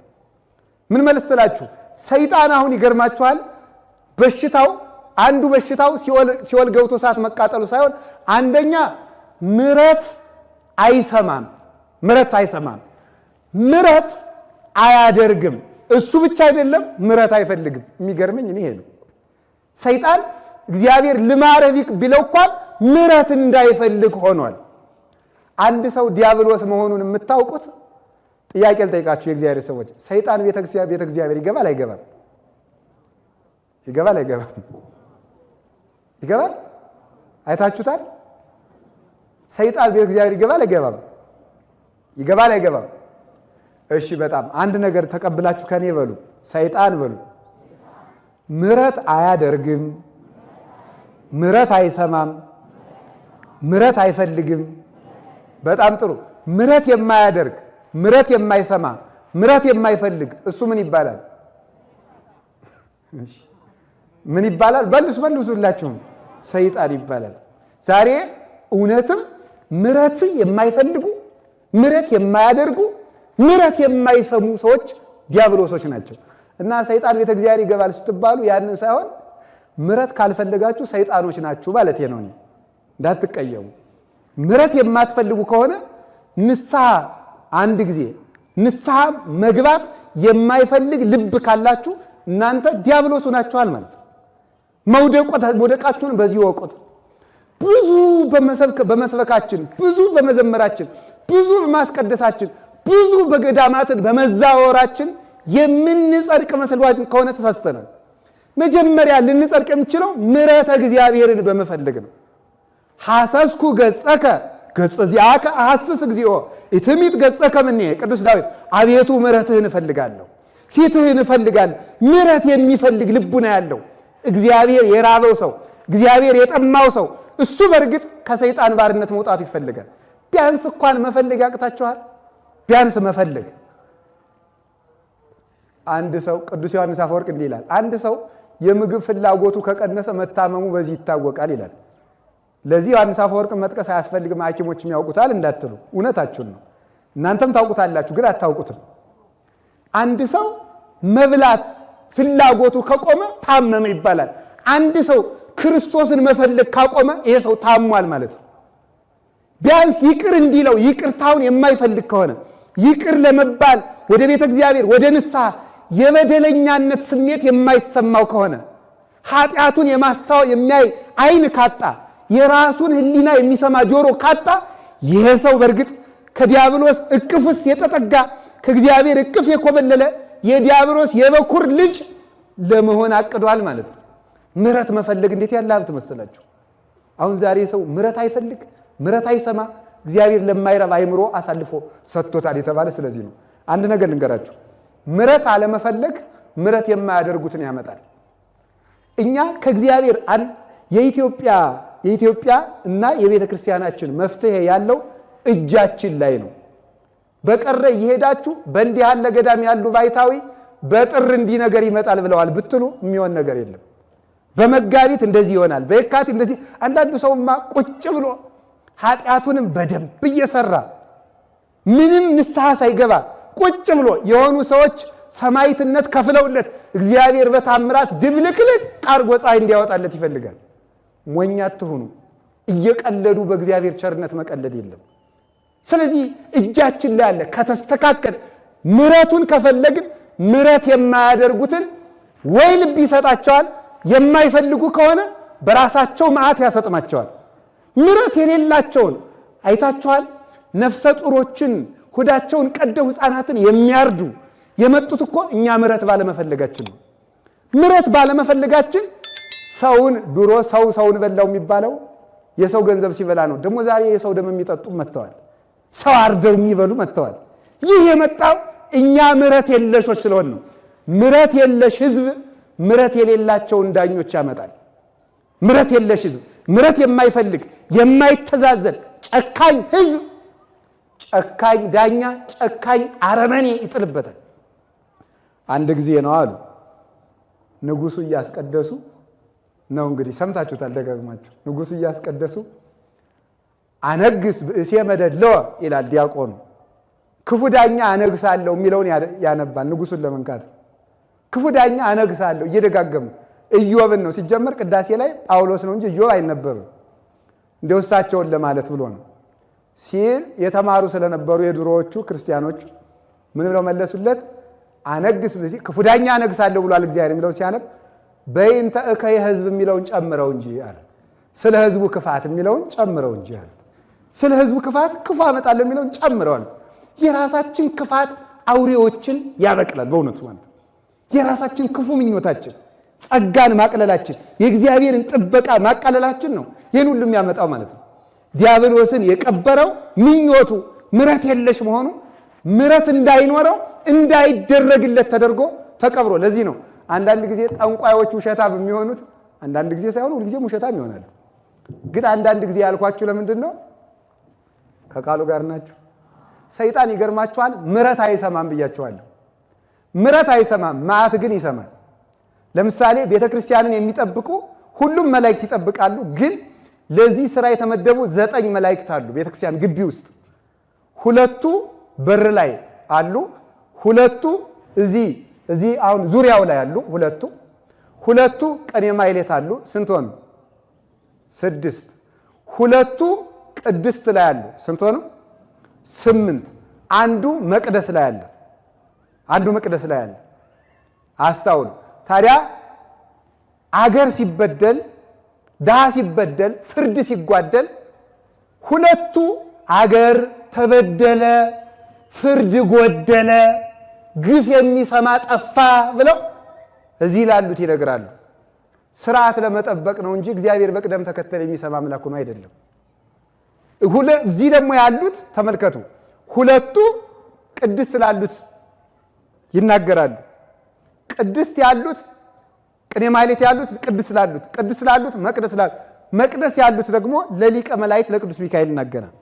ምን መልስላችሁ? ሰይጣን አሁን ይገርማችኋል፣ አንዱ በሽታው ሲኦል ገብቶ እሳት መቃጠሉ ሳይሆን አንደኛ ምሕረት አይሰማም። ምሕረት አያደርግም። እሱ ብቻ አይደለም ምሕረት አይፈልግም። የሚገርመኝ እኔ ይሄ ነው። ሰይጣን እግዚአብሔር ልማረህ ቢለው እንኳን ምሕረት እንዳይፈልግ ሆኗል። አንድ ሰው ዲያብሎስ መሆኑን የምታውቁት ጥያቄ ልጠይቃችሁ፣ የእግዚአብሔር ሰዎች፣ ሰይጣን ቤተ እግዚአብሔር ይገባል አይገባም? ይገባል አይገባም? ይገባል። አይታችሁታል? ሰይጣን ቤተ እግዚአብሔር ይገባል አይገባም? ይገባል አይገባም? እሺ፣ በጣም አንድ ነገር ተቀብላችሁ ከኔ በሉ፣ ሰይጣን በሉ፣ ምሕረት አያደርግም፣ ምሕረት አይሰማም፣ ምሕረት አይፈልግም። በጣም ጥሩ። ምሕረት የማያደርግ፣ ምሕረት የማይሰማ፣ ምሕረት የማይፈልግ እሱ ምን ይባላል? ምን ይባላል? መልሱላችሁም። ሰይጣን ይባላል። ዛሬ እውነትም ምሕረት የማይፈልጉ፣ ምሕረት የማያደርጉ፣ ምሕረት የማይሰሙ ሰዎች ዲያብሎሶች ናቸው። እና ሰይጣን ቤተ እግዚአብሔር ይገባል ስትባሉ ያንን ሳይሆን ምሕረት ካልፈለጋችሁ ሰይጣኖች ናችሁ ማለት ነው። እንዳትቀየሙ። ምሕረት የማትፈልጉ ከሆነ ንስሐ አንድ ጊዜ ንስሐ መግባት የማይፈልግ ልብ ካላችሁ እናንተ ዲያብሎስ ናችኋል ማለት ነው። መውደቃችሁን በዚህ ወቁት። ብዙ በመስበካችን፣ ብዙ በመዘመራችን፣ ብዙ በማስቀደሳችን፣ ብዙ በገዳማትን በመዛወራችን የምንጸድቅ መስሏችን ከሆነ ተሳስተናል። መጀመሪያ ልንጸድቅ የምንችለው ምሕረተ እግዚአብሔርን በመፈለግ ነው። ሐሰስኩ ገጸከ ገጸ ዚአከ አሐስስ እግዚኦ ኢትሚት ገጸከ ምኔ። ቅዱስ ዳዊት አቤቱ ምሕረትህን እፈልጋለሁ፣ ፊትህን እፈልጋለሁ። ምሕረት የሚፈልግ ልቡና ያለው እግዚአብሔር የራበው ሰው፣ እግዚአብሔር የጠማው ሰው እሱ በእርግጥ ከሰይጣን ባርነት መውጣቱ ይፈልጋል። ቢያንስ እንኳን መፈለግ ያቅታችኋል። ቢያንስ መፈለግ። አንድ ሰው ቅዱስ ዮሐንስ አፈወርቅ እንዲህ ይላል፣ አንድ ሰው የምግብ ፍላጎቱ ከቀነሰ መታመሙ በዚህ ይታወቃል ይላል። ለዚህ ዮሐንስ አፈወርቅን መጥቀስ አያስፈልግም፣ ሐኪሞችም ያውቁታል እንዳትሉ፣ እውነታችሁን ነው። እናንተም ታውቁታላችሁ፣ ግን አታውቁትም። አንድ ሰው መብላት ፍላጎቱ ከቆመ ታመመ ይባላል። አንድ ሰው ክርስቶስን መፈለግ ካቆመ ይሄ ሰው ታሟል ማለት ነው። ቢያንስ ይቅር እንዲለው ይቅርታውን የማይፈልግ ከሆነ ይቅር ለመባል ወደ ቤተ እግዚአብሔር ወደ ንስሐ የበደለኛነት ስሜት የማይሰማው ከሆነ ኃጢአቱን የማስተዋል የሚያይ ዓይን ካጣ የራሱን ሕሊና የሚሰማ ጆሮ ካጣ ይሄ ሰው በእርግጥ ከዲያብሎስ እቅፍ ውስጥ የተጠጋ ከእግዚአብሔር እቅፍ የኮበለለ የዲያብሎስ የበኩር ልጅ ለመሆን አቅዷል ማለት ነው። ምሕረት መፈለግ እንዴት ያለ ሀብት መሰላችሁ! አሁን ዛሬ ሰው ምሕረት አይፈልግ፣ ምሕረት አይሰማ፣ እግዚአብሔር ለማይረባ አይምሮ አሳልፎ ሰጥቶታል የተባለ ስለዚህ ነው። አንድ ነገር ልንገራችሁ፣ ምሕረት አለመፈለግ ምሕረት የማያደርጉትን ያመጣል። እኛ ከእግዚአብሔር የኢትዮጵያ እና የቤተ ክርስቲያናችን መፍትሄ ያለው እጃችን ላይ ነው። በቀረ እየሄዳችሁ በእንዲህ ያለ ገዳም ያሉ ባይታዊ በጥር እንዲህ ነገር ይመጣል ብለዋል ብትሉ የሚሆን ነገር የለም። በመጋቢት እንደዚህ ይሆናል፣ በየካቲት እንደዚህ። አንዳንዱ ሰውማ ቁጭ ብሎ ኃጢአቱንም በደንብ እየሰራ ምንም ንስሐ ሳይገባ ቁጭ ብሎ የሆኑ ሰዎች ሰማዕትነት ከፍለውለት እግዚአብሔር በታምራት ድብልቅልቅ አርጎ ፀሐይ እንዲያወጣለት ይፈልጋል። ሞኝ አትሁኑ። እየቀለዱ በእግዚአብሔር ቸርነት መቀለድ የለም። ስለዚህ እጃችን ላይ ያለ ከተስተካከለ ምሕረቱን ከፈለግን ምሕረት የማያደርጉትን ወይ ልብ ይሰጣቸዋል፣ የማይፈልጉ ከሆነ በራሳቸው መዓት ያሰጥማቸዋል። ምሕረት የሌላቸውን አይታቸዋል። ነፍሰ ጡሮችን ሆዳቸውን ቀደው ሕፃናትን የሚያርዱ የመጡት እኮ እኛ ምሕረት ባለመፈለጋችን ነው። ምሕረት ባለመፈለጋችን ሰውን ድሮ ሰውን በላው የሚባለው የሰው ገንዘብ ሲበላ ነው። ደግሞ ዛሬ የሰው ደም የሚጠጡ መጥተዋል። ሰው አርደው የሚበሉ መጥተዋል። ይህ የመጣው እኛ ምሕረት የለሾች ስለሆን ነው። ምሕረት የለሽ ሕዝብ ምሕረት የሌላቸውን ዳኞች ያመጣል። ምሕረት የለሽ ሕዝብ፣ ምሕረት የማይፈልግ የማይተዛዘን ጨካኝ ሕዝብ ጨካኝ ዳኛ፣ ጨካኝ አረመኔ ይጥልበታል። አንድ ጊዜ ነው አሉ ንጉሱ እያስቀደሱ ነው። እንግዲህ ሰምታችሁታል ደጋግማችሁ። ንጉሱ እያስቀደሱ አነግስ ብእሴ መደለወ ይላል ዲያቆኑ። ክፉ ዳኛ አነግሳለሁ የሚለውን ያነባል ንጉሱን ለመንካት። ክፉ ዳኛ አነግሳለሁ እየደጋገሙ ኢዮብን ነው ሲጀመር ቅዳሴ ላይ ጳውሎስ ነው እንጂ ኢዮብ አይነበብም። እንደው እሳቸውን ለማለት ብሎ ነው ሲል የተማሩ ስለነበሩ የድሮዎቹ ክርስቲያኖቹ ምን ብለው መለሱለት? አነግስ ብእሴ ክፉ ዳኛ አነግሳለሁ ብሏል እግዚአብሔር የሚለውን ሲያነብ በይንተ እከየ ሕዝብ የሚለውን ጨምረው እንጂ አለ። ስለ ሕዝቡ ክፋት የሚለውን ጨምረው እንጂ አለ። ስለ ሕዝቡ ክፋት ክፉ አመጣለሁ የሚለውን ጨምረዋል። የራሳችን ክፋት አውሬዎችን ያበቅላል። በእውነቱ ማለት የራሳችን ክፉ ምኞታችን፣ ጸጋን ማቅለላችን፣ የእግዚአብሔርን ጥበቃ ማቃለላችን ነው ይህን ሁሉ የሚያመጣው ማለት ነው። ዲያብሎስን የቀበረው ምኞቱ ምሕረት የለሽ መሆኑ ምሕረት እንዳይኖረው እንዳይደረግለት ተደርጎ ተቀብሮ። ለዚህ ነው አንዳንድ ጊዜ ጠንቋዮች ውሸታም የሚሆኑት። አንዳንድ ጊዜ ሳይሆን ሁልጊዜም ውሸታም ይሆናሉ። ግን አንዳንድ ጊዜ ያልኳችሁ ለምንድን ነው? ከቃሉ ጋር ናችሁ። ሰይጣን ይገርማችኋል፣ ምሕረት አይሰማም ብያችኋለሁ። ምሕረት አይሰማም፣ መዓት ግን ይሰማል። ለምሳሌ ቤተክርስቲያንን የሚጠብቁ ሁሉም መላእክት ይጠብቃሉ። ግን ለዚህ ስራ የተመደቡ 9 መላእክት አሉ ቤተክርስቲያን ግቢ ውስጥ። 2ቱ በር ላይ አሉ፣ 2ቱ እዚህ አሁን ዙሪያው ላይ አሉ። 2ቱ ቀኔ ማይሌት አሉ። ስንት ሆኑ? 6። 2ቱ ቅድስት ላይ አሉ። ስንት ሆኑ? 8። አንዱ መቅደስ ላይ አለ። አስታውሉ። ታዲያ አገር ሲበደል፣ ድሃ ሲበደል፣ ፍርድ ሲጓደል 2ቱ አገር ተበደለ፣ ፍርድ ጎደለ፣ ግፍ የሚሰማ ጠፋ ብለው እዚህ ላሉት ይነግራሉ። ስርዓት ለመጠበቅ ነው እንጂ እግዚአብሔር በቅደም ተከተል የሚሰማ አምላክ ሆኖ አይደለም። እዚህ ደግሞ ያሉት ተመልከቱ፣ 2ቱ ቅድስት ላሉት ይናገራሉ። ቅድስት ያሉት ቅኔ ማህሌት ያሉት ቅድስት ላሉት መቅደስ ያሉት ደግሞ ለሊቀ መላእክት ለቅዱስ ሚካኤል ይናገራል።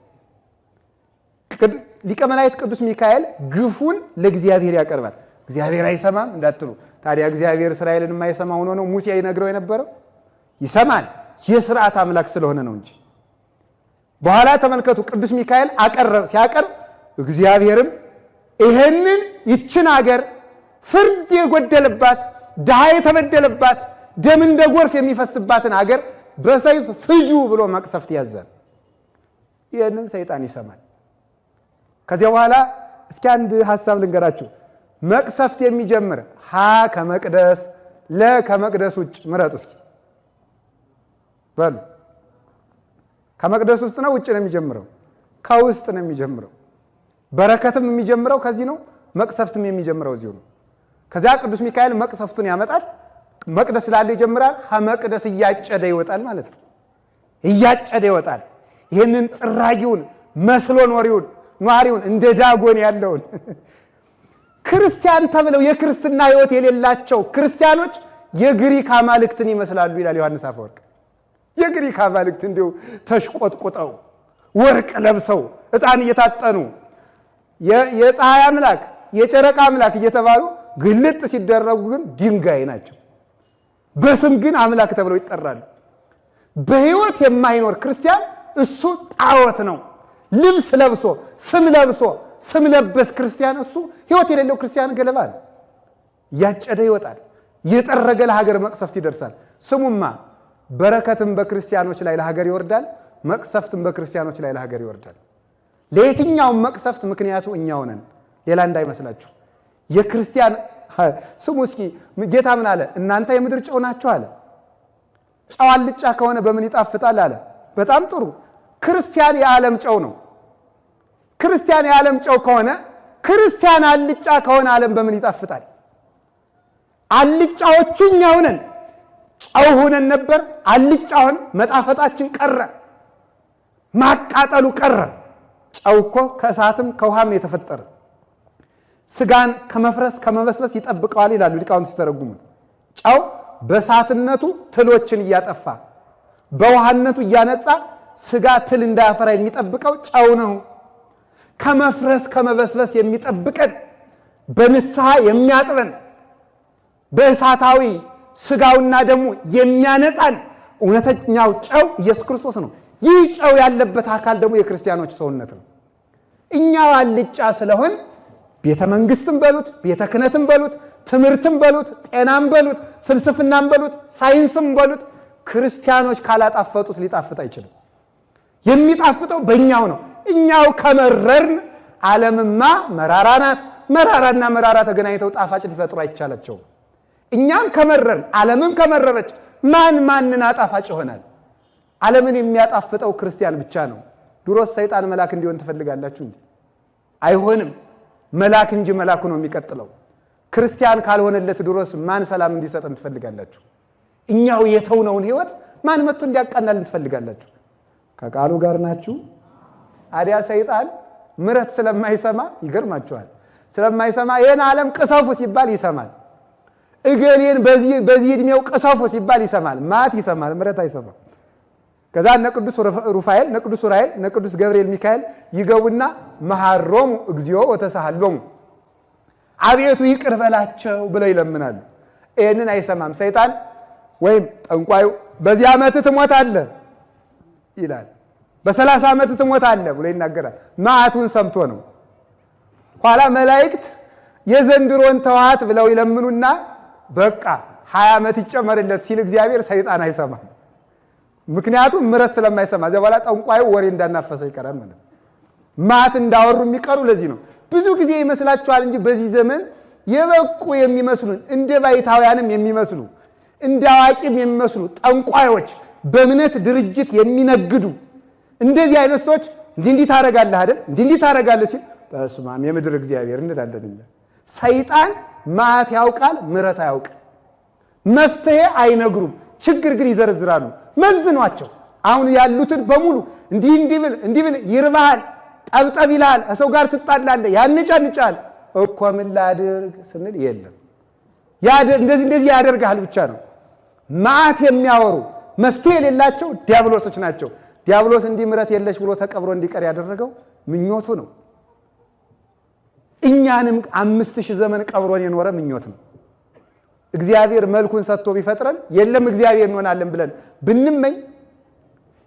ሊቀ መላእክት ቅዱስ ሚካኤል ግፉን ለእግዚአብሔር ያቀርባል። እግዚአብሔር አይሰማም እንዳትሉ። ታዲያ እግዚአብሔር እስራኤልን የማይሰማ ሆኖ ነው ሙሴ ይነግረው የነበረው? ይሰማል፣ የሥርዓት አምላክ ስለሆነ ነው እንጂ። በኋላ ተመልከቱ፣ ቅዱስ ሚካኤል ሲያቀርብ እግዚአብሔርም ይህንን ይችን ሀገር ፍርድ የጎደለባት ድሃ የተበደለባት ደም እንደ ጎርፍ የሚፈስባትን አገር በሰይፍ ፍጁ ብሎ መቅሰፍት ያዛል። ይህንን ሰይጣን ይሰማል። ከዚያ በኋላ እስኪ አንድ ሐሳብ ልንገራችሁ። መቅሰፍት የሚጀምር ሀ ከመቅደስ ለ ከመቅደስ ውጭ ምረጡ እስኪ በሉ። ከመቅደስ ውስጥ ነው ውጭ ነው የሚጀምረው? ከውስጥ ነው የሚጀምረው። በረከትም የሚጀምረው ከዚህ ነው። መቅሰፍትም የሚጀምረው እዚሁ ነው። ከዚያ ቅዱስ ሚካኤል መቅሰፍቱን ያመጣል። መቅደስ ላለ ይጀምራል። ከመቅደስ እያጨደ ይወጣል ማለት ነው። እያጨደ ይወጣል። ይህንን ጥራጊውን መስሎ ኗሪውን እንደ ዳጎን ያለውን ክርስቲያን ተብለው የክርስትና ሕይወት የሌላቸው ክርስቲያኖች የግሪክ አማልክትን ይመስላሉ ይላል ዮሐንስ አፈወርቅ። የግሪክ አማልክት እንዲሁ ተሽቆጥቁጠው ወርቅ ለብሰው ዕጣን እየታጠኑ የፀሐይ አምላክ የጨረቃ አምላክ እየተባሉ ግልጥ ሲደረጉ ግን ድንጋይ ናቸው። በስም ግን አምላክ ተብለው ይጠራሉ። በሕይወት የማይኖር ክርስቲያን እሱ ጣዖት ነው። ልብስ ለብሶ ስም ለበስ ክርስቲያን እሱ ሕይወት የሌለው ክርስቲያን ገለባ ነው። እያጨደ ይወጣል። የጠረገ ለሀገር መቅሰፍት ይደርሳል። ስሙማ በረከትም በክርስቲያኖች ላይ ለሀገር ይወርዳል፣ መቅሰፍትም በክርስቲያኖች ላይ ለሀገር ይወርዳል። ለየትኛውም መቅሰፍት ምክንያቱ እኛው ነን፣ ሌላ እንዳይመስላችሁ። የክርስቲያን ስሙ እስኪ ጌታ ምን አለ? እናንተ የምድር ጨው ናችሁ አለ። ጨው አልጫ ከሆነ በምን ይጣፍጣል አለ። በጣም ጥሩ። ክርስቲያን የዓለም ጨው ነው። ክርስቲያን የዓለም ጨው ከሆነ ክርስቲያን አልጫ ከሆነ ዓለም በምን ይጣፍጣል? አልጫዎቹ እኛው ነን። ጨው ሆነን ነበር፣ አልጫውን መጣፈጣችን ቀረ፣ ማቃጠሉ ቀረ። ጨው እኮ ከእሳትም ከውሃም የተፈጠረ ስጋን ከመፍረስ ከመበስበስ ይጠብቀዋል ይላሉ ሊቃውንት ሲተረጉሙ። ጨው በእሳትነቱ ትሎችን እያጠፋ በውሃነቱ እያነጻ ስጋ ትል እንዳያፈራ የሚጠብቀው ጨው ነው። ከመፍረስ ከመበስበስ የሚጠብቀን በንስሐ የሚያጥበን በእሳታዊ ስጋውና ደሙ የሚያነጻን እውነተኛው ጨው ኢየሱስ ክርስቶስ ነው። ይህ ጨው ያለበት አካል ደግሞ የክርስቲያኖች ሰውነት ነው። እኛው አልጫ ስለሆን ቤተ መንግስትም በሉት ቤተ ክህነትም በሉት ትምህርትም በሉት ጤናም በሉት ፍልስፍናም በሉት ሳይንስም በሉት ክርስቲያኖች ካላጣፈጡት ሊጣፍጥ አይችልም። የሚጣፍጠው በእኛው ነው። እኛው ከመረርን ዓለምማ መራራ ናት። መራራና መራራ ተገናኝተው ጣፋጭ ሊፈጥሩ አይቻላቸውም። እኛም ከመረርን ዓለምም ከመረረች ማንን አጣፋጭ ይሆናል? ዓለምን የሚያጣፍጠው ክርስቲያን ብቻ ነው። ድሮስ ሰይጣን መልአክ እንዲሆን ትፈልጋላችሁ እንዴ? አይሆንም። መልአክ እንጂ መልአኩ ነው የሚቀጥለው። ክርስቲያን ካልሆነለት ድሮስ ማን ሰላም እንዲሰጠን ትፈልጋላችሁ? እኛው የተውነውን ሕይወት ማን መጥቶ እንዲያቃናልን ትፈልጋላችሁ? ከቃሉ ጋር ናችሁ? አዲያ ሰይጣን ምረት ስለማይሰማ ይገርማችኋል። ስለማይሰማ ይሄን ዓለም ቅሰፉ ሲባል ይሰማል። እገሌን በዚህ እድሜው ቅሰፉ ሲባል ይሰማል። ማት ይሰማል፣ ምረት አይሰማም። ከዛ እነ ቅዱስ ሩፋኤል እነ ቅዱስ ኡራኤል እነ ቅዱስ ገብርኤል ሚካኤል ይገቡና መሐሮሙ እግዚኦ ወተሳሃሎሙ አቤቱ ይቅር በላቸው ብለው ይለምናሉ። ይህንን አይሰማም ሰይጣን። ወይም ጠንቋዩ በዚህ ዓመት ትሞታለህ ይላል፣ በ30 ዓመት ትሞታለህ ብሎ ይናገራል። መዓቱን ሰምቶ ነው። ኋላ መላእክት የዘንድሮን ተዋት ብለው ይለምኑና በቃ 20 ዓመት ይጨመርለት ሲል እግዚአብሔር ሰይጣን አይሰማም። ምክንያቱም ምረት ስለማይሰማ እዚያ በኋላ ጠንቋዩ ወሬ እንዳናፈሰ ይቀራል ማለት ነው። ማት እንዳወሩ የሚቀሩ ለዚህ ነው። ብዙ ጊዜ ይመስላችኋል እንጂ በዚህ ዘመን የበቁ የሚመስሉን እንደ ባይታውያንም የሚመስሉ እንደ አዋቂም የሚመስሉ ጠንቋዮች፣ በእምነት ድርጅት የሚነግዱ እንደዚህ አይነት ሰዎች እንዲህ ታረጋለህ አይደል እንዲህ ታረጋለህ ሲል በስመ አብ የምድር እግዚአብሔር እንላለን እኛ። ሰይጣን ማት ያውቃል፣ ምረት አያውቅም። መፍትሄ አይነግሩም፣ ችግር ግን ይዘረዝራሉ። መዝኗቸው አሁን ያሉትን በሙሉ እንዲህ ብል ይርባሃል፣ ጠብጠብ ይልሃል፣ ሰው ጋር ትጣላለህ፣ ያንጫንጫል እኮ ምን ላድርግ ስንል የለም እንደዚህ ያደርጋል ብቻ ነው። ማት የሚያወሩ መፍትሄ የሌላቸው ዲያብሎሶች ናቸው። ዲያብሎስ እንዲህ ምረት የለሽ ብሎ ተቀብሮ እንዲቀር ያደረገው ምኞቱ ነው። እኛንም 5000 ዘመን ቀብሮን የኖረ ምኞት ነው። እግዚአብሔር መልኩን ሰጥቶ ቢፈጥረን የለም እግዚአብሔር እንሆናለን ብለን ብንመኝ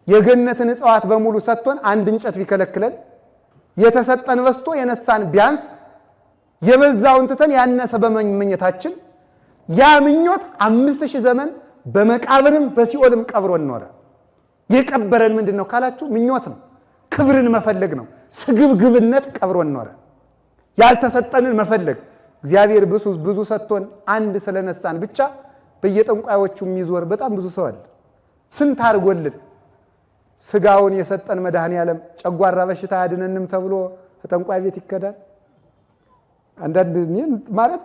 የገነትን እጽዋት በሙሉ ሰጥቶን አንድ እንጨት ቢከለክለን የተሰጠን በስቶ የነሳን ቢያንስ የበዛውን ትተን ያነሰ በመመኘታችን ያ ምኞት 5000 ዘመን በመቃብርም በሲኦልም ቀብሮን ኖረ። የቀበረን ምንድነው ካላችሁ ምኞት ነው፣ ክብርን መፈለግ ነው። ስግብግብነት ቀብሮን ኖረ። ያልተሰጠንን መፈለግ። እግዚአብሔር ብዙ ሰጥቶን አንድ ስለነሳን ብቻ በየጠንቋዮቹ የሚዞር በጣም ብዙ ሰው አለ። ስንት አድርጎልን ስጋውን የሰጠን መድኃኔዓለም ጨጓራ በሽታ ያድነንም ተብሎ ጠንቋይ ቤት ይከዳል። አንዳንድ ማለት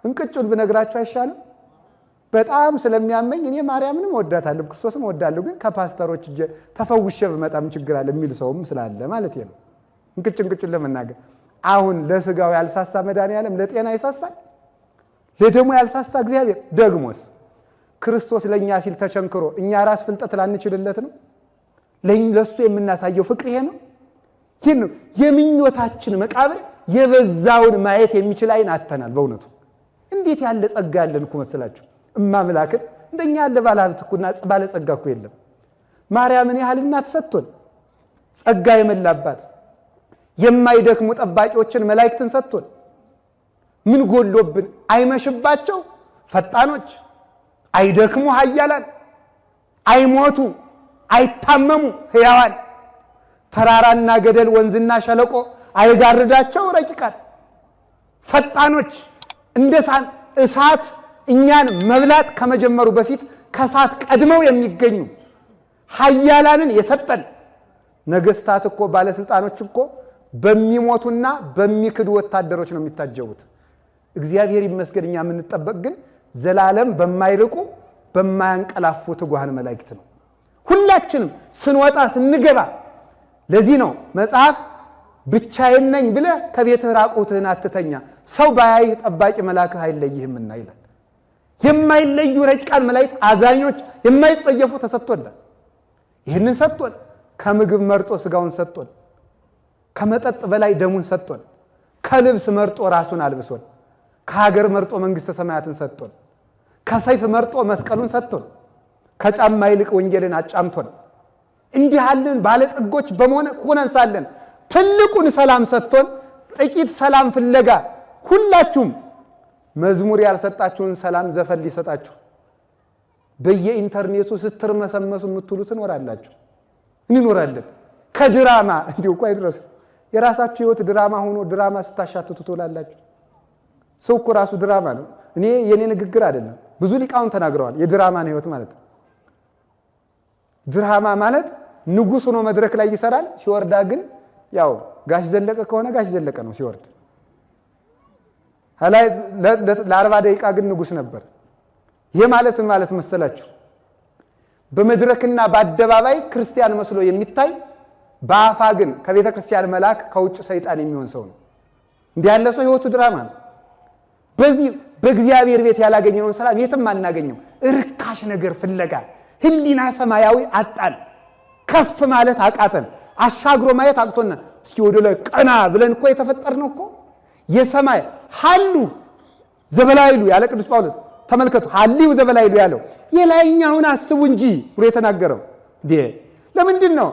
እንቅጩን ብነግራችሁ አይሻልም? በጣም ስለሚያመኝ እኔ ማርያምንም ወዳታለሁ ክርስቶስም ወዳለሁ፣ ግን ከፓስተሮች ተፈውሼ በመጣም ችግር አለ የሚል ሰውም ስላለ ማለት ነው። እንቅጩን ለመናገር አሁን ለስጋው ያልሳሳ መድኃኔዓለም ለጤና ይሳሳል? ለደሙ ያልሳሳ እግዚአብሔር ደግሞስ ክርስቶስ ለኛ ሲል ተቸንክሮ እኛ ራስ ፍልጠት ላንችልለት ነው? ለሱ የምናሳየው ፍቅር ይሄ ነው? ይሄ ነው የምኞታችን መቃብር። የበዛውን ማየት የሚችል አይን አተናል። በእውነቱ እንዴት ያለ ጸጋ ያለን እኮ መስላችሁ እማምላክን እንደኛ ያለ ባለሀብት እኮና ባለጸጋ እኮ የለም። ማርያምን ያህል እናት ሰጥቶን ጸጋ የመላባት የማይደክሙ ጠባቂዎችን መላእክትን ሰጥቶን ምን ጎሎብን? አይመሽባቸው ፈጣኖች፣ አይደክሙ ኃያላን፣ አይሞቱ አይታመሙ ሕያዋን፣ ተራራና ገደል ወንዝና ሸለቆ አይጋርዳቸው ረቂቃን፣ ፈጣኖች እንደ እሳት እኛን መብላት ከመጀመሩ በፊት ከእሳት ቀድመው የሚገኙ ኃያላንን የሰጠን። ነገስታት እኮ ባለስልጣኖች እኮ በሚሞቱና በሚክዱ ወታደሮች ነው የሚታጀቡት። እግዚአብሔር ይመስገን እኛ የምንጠበቅ ግን ዘላለም በማይርቁ በማያንቀላፉ ትጉሃን መላእክት ነው። ሁላችንም ስንወጣ ስንገባ። ለዚህ ነው መጽሐፍ ብቻዬን ነኝ ብለህ ከቤትህ ራቁትህን አትተኛ፣ ሰው ባያይህ ጠባቂ መልአክህ አይለይህምና ይላል። የማይለዩ ረቂቃን መላእክት አዛኞች የማይጸየፉ ተሰጥቶናል። ይህንን ሰጥቶን ከምግብ መርጦ ስጋውን ሰጥቶን፣ ከመጠጥ በላይ ደሙን ሰጥቶን፣ ከልብስ መርጦ ራሱን አልብሶን፣ ከሀገር መርጦ መንግሥተ ሰማያትን ሰጥቶን፣ ከሰይፍ መርጦ መስቀሉን ሰጥቶን፣ ከጫማ ይልቅ ወንጌልን አጫምቶን፣ እንዲህ ያለን ባለጠጎች በመሆን ሆነን ሳለን ትልቁን ሰላም ሰጥቶን፣ ጥቂት ሰላም ፍለጋ ሁላችሁም መዝሙር ያልሰጣችሁን ሰላም ዘፈን ሊሰጣችሁ በየኢንተርኔቱ ስትርመሰመሱ የምትውሉ ትኖራላችሁ፣ እንኖራለን። ከድራማ እንዲሁ እኮ አይድረስ የራሳችሁ ህይወት ድራማ ሆኖ ድራማ ስታሻትቱ ትውላላችሁ። ሰው እኮ ራሱ ድራማ ነው። እኔ የኔ ንግግር አይደለም፣ ብዙ ሊቃውን ተናግረዋል። የድራማን ህይወት ማለት ድራማ ማለት ንጉሥ ሆኖ መድረክ ላይ ይሰራል፣ ሲወርዳ ግን ያው ጋሽ ዘለቀ ከሆነ ጋሽ ዘለቀ ነው ሲወርድ። ለ40 ደቂቃ ግን ንጉሥ ነበር። ይሄ ማለት መሰላችሁ በመድረክና በአደባባይ ክርስቲያን መስሎ የሚታይ በአፋ ግን ከቤተ ክርስቲያን መልአክ ከውጭ ሰይጣን የሚሆን ሰው ነው። እንዲህ ያለ ሰው ህይወቱ ድራማ ነው። በዚህ በእግዚአብሔር ቤት ያላገኘነውን ሰላም የትም አናገኘው። ርካሽ ነገር ፍለጋ ህሊና ሰማያዊ አጣን። ከፍ ማለት አቃተን። አሻግሮ ማየት አቅቶና እስኪ ወደ ላይ ቀና ብለን እኮ የተፈጠርነው እኮ የሰማይ ሐሉ ዘበላይሉ ያለ ቅዱስ ጳውሎስ ተመልከቱ። ሐሊው ዘበላይሉ ያለው የላይኛውን አስቡ እንጂ ብሎ የተናገረው ለምንድን ነው?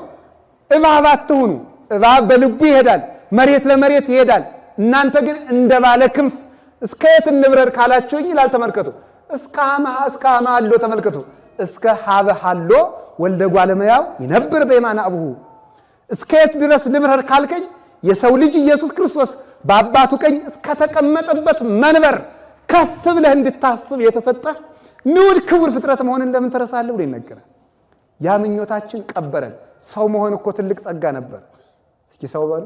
እባብ አትሁኑ። እባብ በልቡ ይሄዳል፣ መሬት ለመሬት ይሄዳል። እናንተ ግን እንደ ባለ ክንፍ እስከ የት እንብረር ካላችሁኝ ይላል። ተመልከቱ። እስከ አማ አሎ ተመልከቱ። እስከ ሀበ ሀሎ ወልደ እጓለ እመሕያው ይነብር በየማነ አቡሁ። እስከ የት ድረስ ልብረር ካልከኝ የሰው ልጅ ኢየሱስ ክርስቶስ በአባቱ ቀኝ እስከተቀመጠበት መንበር ከፍ ብለህ እንድታስብ የተሰጠህ ንዑድ ክቡር ፍጥረት መሆንን ለምን ተረሳለህ ብሎ ይነገራል። ያ ምኞታችን ቀበረን። ሰው መሆን እኮ ትልቅ ጸጋ ነበር። እስኪ ሰው በሉ፣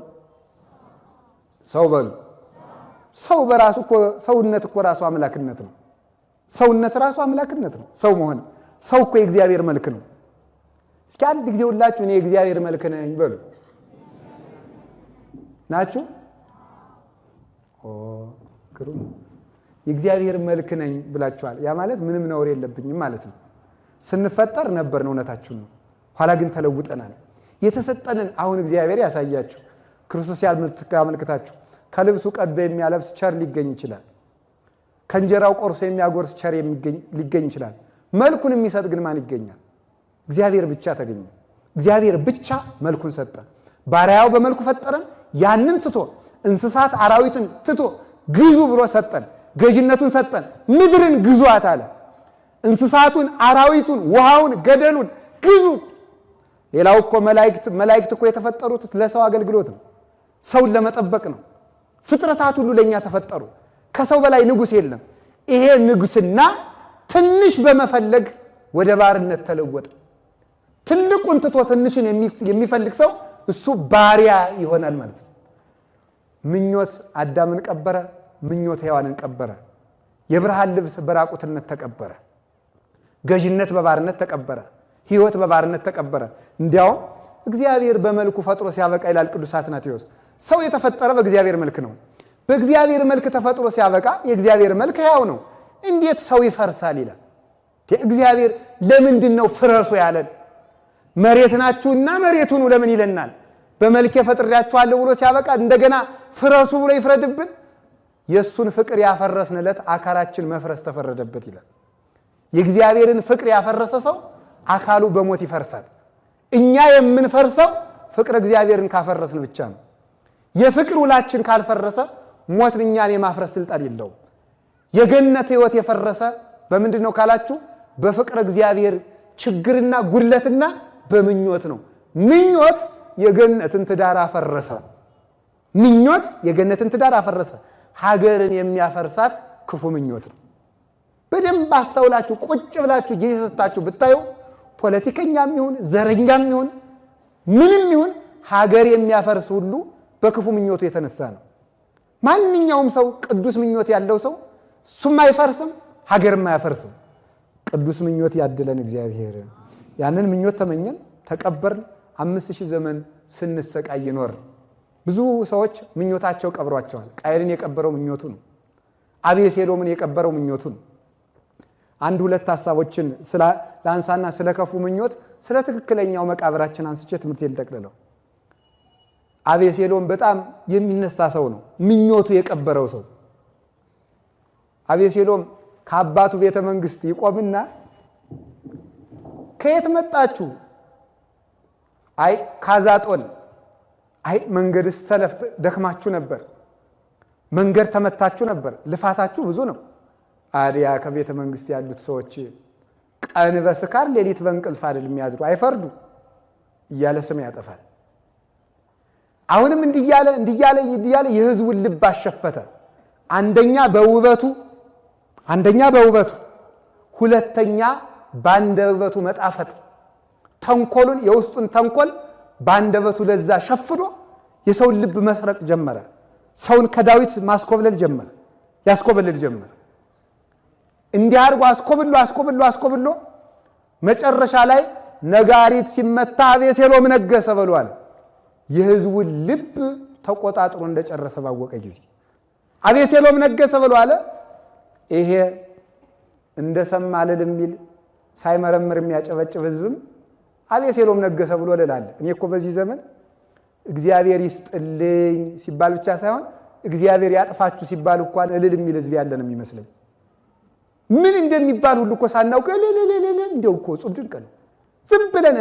ሰው በሉ። ሰው በራሱ እኮ ሰውነት እኮ ራሱ አምላክነት ነው። ሰውነት ራሱ አምላክነት ነው። ሰው መሆን ሰው እኮ የእግዚአብሔር መልክ ነው። እስኪ አንድ ጊዜ ሁላችሁ እኔ የእግዚአብሔር መልክ ነኝ በሉ። ናችሁ? ግሩም። የእግዚአብሔር መልክ ነኝ ብላችኋል። ያ ማለት ምንም ነውር የለብኝም ማለት ነው። ስንፈጠር ነበርን፣ እውነታችሁ ነው። ኋላ ግን ተለውጠናል። የተሰጠንን አሁን እግዚአብሔር ያሳያችሁ። ክርስቶስ ያመልክታችሁ። ከልብሱ ቀዶ የሚያለብስ ቸር ሊገኝ ይችላል። ከእንጀራው ቆርሶ የሚያጎርስ ቸር ሊገኝ ይችላል። መልኩን የሚሰጥ ግን ማን ይገኛል? እግዚአብሔር ብቻ ተገኘ። እግዚአብሔር ብቻ መልኩን ሰጠ። ባሪያው በመልኩ ፈጠረን። ያንን ትቶ እንስሳት አራዊትን ትቶ ግዙ ብሎ ሰጠን። ገዥነቱን ሰጠን። ምድርን ግዙአት አለ። እንስሳቱን፣ አራዊቱን፣ ውሃውን፣ ገደሉን ግዙ። ሌላው እኮ መላእክት እኮ የተፈጠሩት ለሰው አገልግሎት ነው። ሰውን ለመጠበቅ ነው። ፍጥረታት ሁሉ ለኛ ተፈጠሩ። ከሰው በላይ ንጉስ የለም። ይሄ ንጉስና ትንሽ በመፈለግ ወደ ባርነት ተለወጠ። ትልቁን ትቶ ትንሽን የሚፈልግ ሰው እሱ ባሪያ ይሆናል ማለት ነው። ምኞት አዳምን ቀበረ፣ ምኞት ሔዋንን ቀበረ። የብርሃን ልብስ በራቁትነት ተቀበረ። ገዥነት በባርነት ተቀበረ። ሕይወት በባርነት ተቀበረ። እንዲያውም እግዚአብሔር በመልኩ ፈጥሮ ሲያበቃ ይላል ቅዱስ አትናቴዎስ፣ ሰው የተፈጠረ በእግዚአብሔር መልክ ነው። በእግዚአብሔር መልክ ተፈጥሮ ሲያበቃ የእግዚአብሔር መልክ ሕያው ነው። እንዴት ሰው ይፈርሳል ይላል። እግዚአብሔር ለምንድን ነው ፍረሱ ያለን? መሬት ናችሁና መሬቱን ለምን ይለናል? በመልክ ፈጥሬያችኋለሁ ብሎ ሲያበቃ እንደገና ፍረሱ ብሎ ይፍረድብን? የሱን ፍቅር ያፈረስንለት አካላችን መፍረስ ተፈረደበት ይላል። የእግዚአብሔርን ፍቅር ያፈረሰ ሰው አካሉ በሞት ይፈርሳል። እኛ የምንፈርሰው ፍቅር እግዚአብሔርን ካፈረስን ብቻ ነው። የፍቅር ውላችን ካልፈረሰ ሞት እኛን የማፍረስ ስልጣን የለውም። የገነት ሕይወት የፈረሰ በምንድን ነው ካላችሁ፣ በፍቅር እግዚአብሔር ችግርና ጉድለትና በምኞት ነው። ምኞት የገነትን ትዳር አፈረሰ። ምኞት የገነትን ትዳር አፈረሰ። ሀገርን የሚያፈርሳት ክፉ ምኞት ነው። በደንብ አስተውላችሁ ቁጭ ብላችሁ ጊዜ ሰጥታችሁ ብታዩ ፖለቲከኛም ይሁን ዘረኛም ይሁን ምንም ይሁን ሀገር የሚያፈርስ ሁሉ በክፉ ምኞቱ የተነሳ ነው። ማንኛውም ሰው ቅዱስ ምኞት ያለው ሰው እሱም አይፈርስም፣ ሀገርም አያፈርስም። ቅዱስ ምኞት ያድለን እግዚአብሔር። ያንን ምኞት ተመኘን፣ ተቀበርን። 5000 ዘመን ስንሰቃይ ኖር። ብዙ ሰዎች ምኞታቸው ቀብሯቸዋል። ቃየልን የቀበረው ምኞቱ ነው። አቤሴሎምን የቀበረው ምኞቱ ነው። አንድ ሁለት ሐሳቦችን ላንሳና ስለከፉ ምኞት ስለ ትክክለኛው መቃብራችን አንስቼ ትምህርቴን ጠቅልለው። አቤሴሎም በጣም የሚነሳ ሰው ነው፣ ምኞቱ የቀበረው ሰው። አቤሴሎም ከአባቱ ቤተ መንግስት ይቆምና ከየት መጣችሁ? አይ ካዛጦን። አይ መንገድስ ሰለፍ ደክማችሁ ነበር፣ መንገድ ተመታችሁ ነበር፣ ልፋታችሁ ብዙ ነው። አዲያ ከቤተ መንግስት ያሉት ሰዎች ቀን በስካር ሌሊት በእንቅልፍ አይደል የሚያድሩ፣ አይፈርዱ እያለ ስም ያጠፋል። አሁንም እንዲያለ የህዝቡን ልብ አሸፈተ። አንደኛ በውበቱ፣ ሁለተኛ ባንደበቱ መጣፈጥ፣ ተንኮሉን የውስጡን ተንኮል ባንደበቱ ለዛ ሸፍዶ የሰውን ልብ መስረቅ ጀመረ። ሰውን ከዳዊት ማስኮብለል ጀመረ፣ ያስኮበልል ጀመረ። እንዲህ አድርጎ አስኮብሎ መጨረሻ ላይ ነጋሪት ሲመታ አቤሴሎም ነገሰ በሏል። የህዝቡን ልብ ተቆጣጥሮ እንደጨረሰ ባወቀ ጊዜ አቤሴሎም ነገሰ በሏል። ይሄ እንደሰማ ልል የሚል ሳይመረምር የሚያጨበጭብ ህዝብም አቤሴሎም ነገሰ ብሎ ልላለ። እኔ እኮ በዚህ ዘመን እግዚአብሔር ይስጥልኝ ሲባል ብቻ ሳይሆን እግዚአብሔር ያጥፋችሁ ሲባል እንኳን እልል የሚል ህዝብ ያለ ነው የሚመስለኝ። ምን እንደሚባል ሁሉ እኮ ሳናውቅ እልል እንደው እኮ ጹም ድንቅ ነው። ዝም ብለን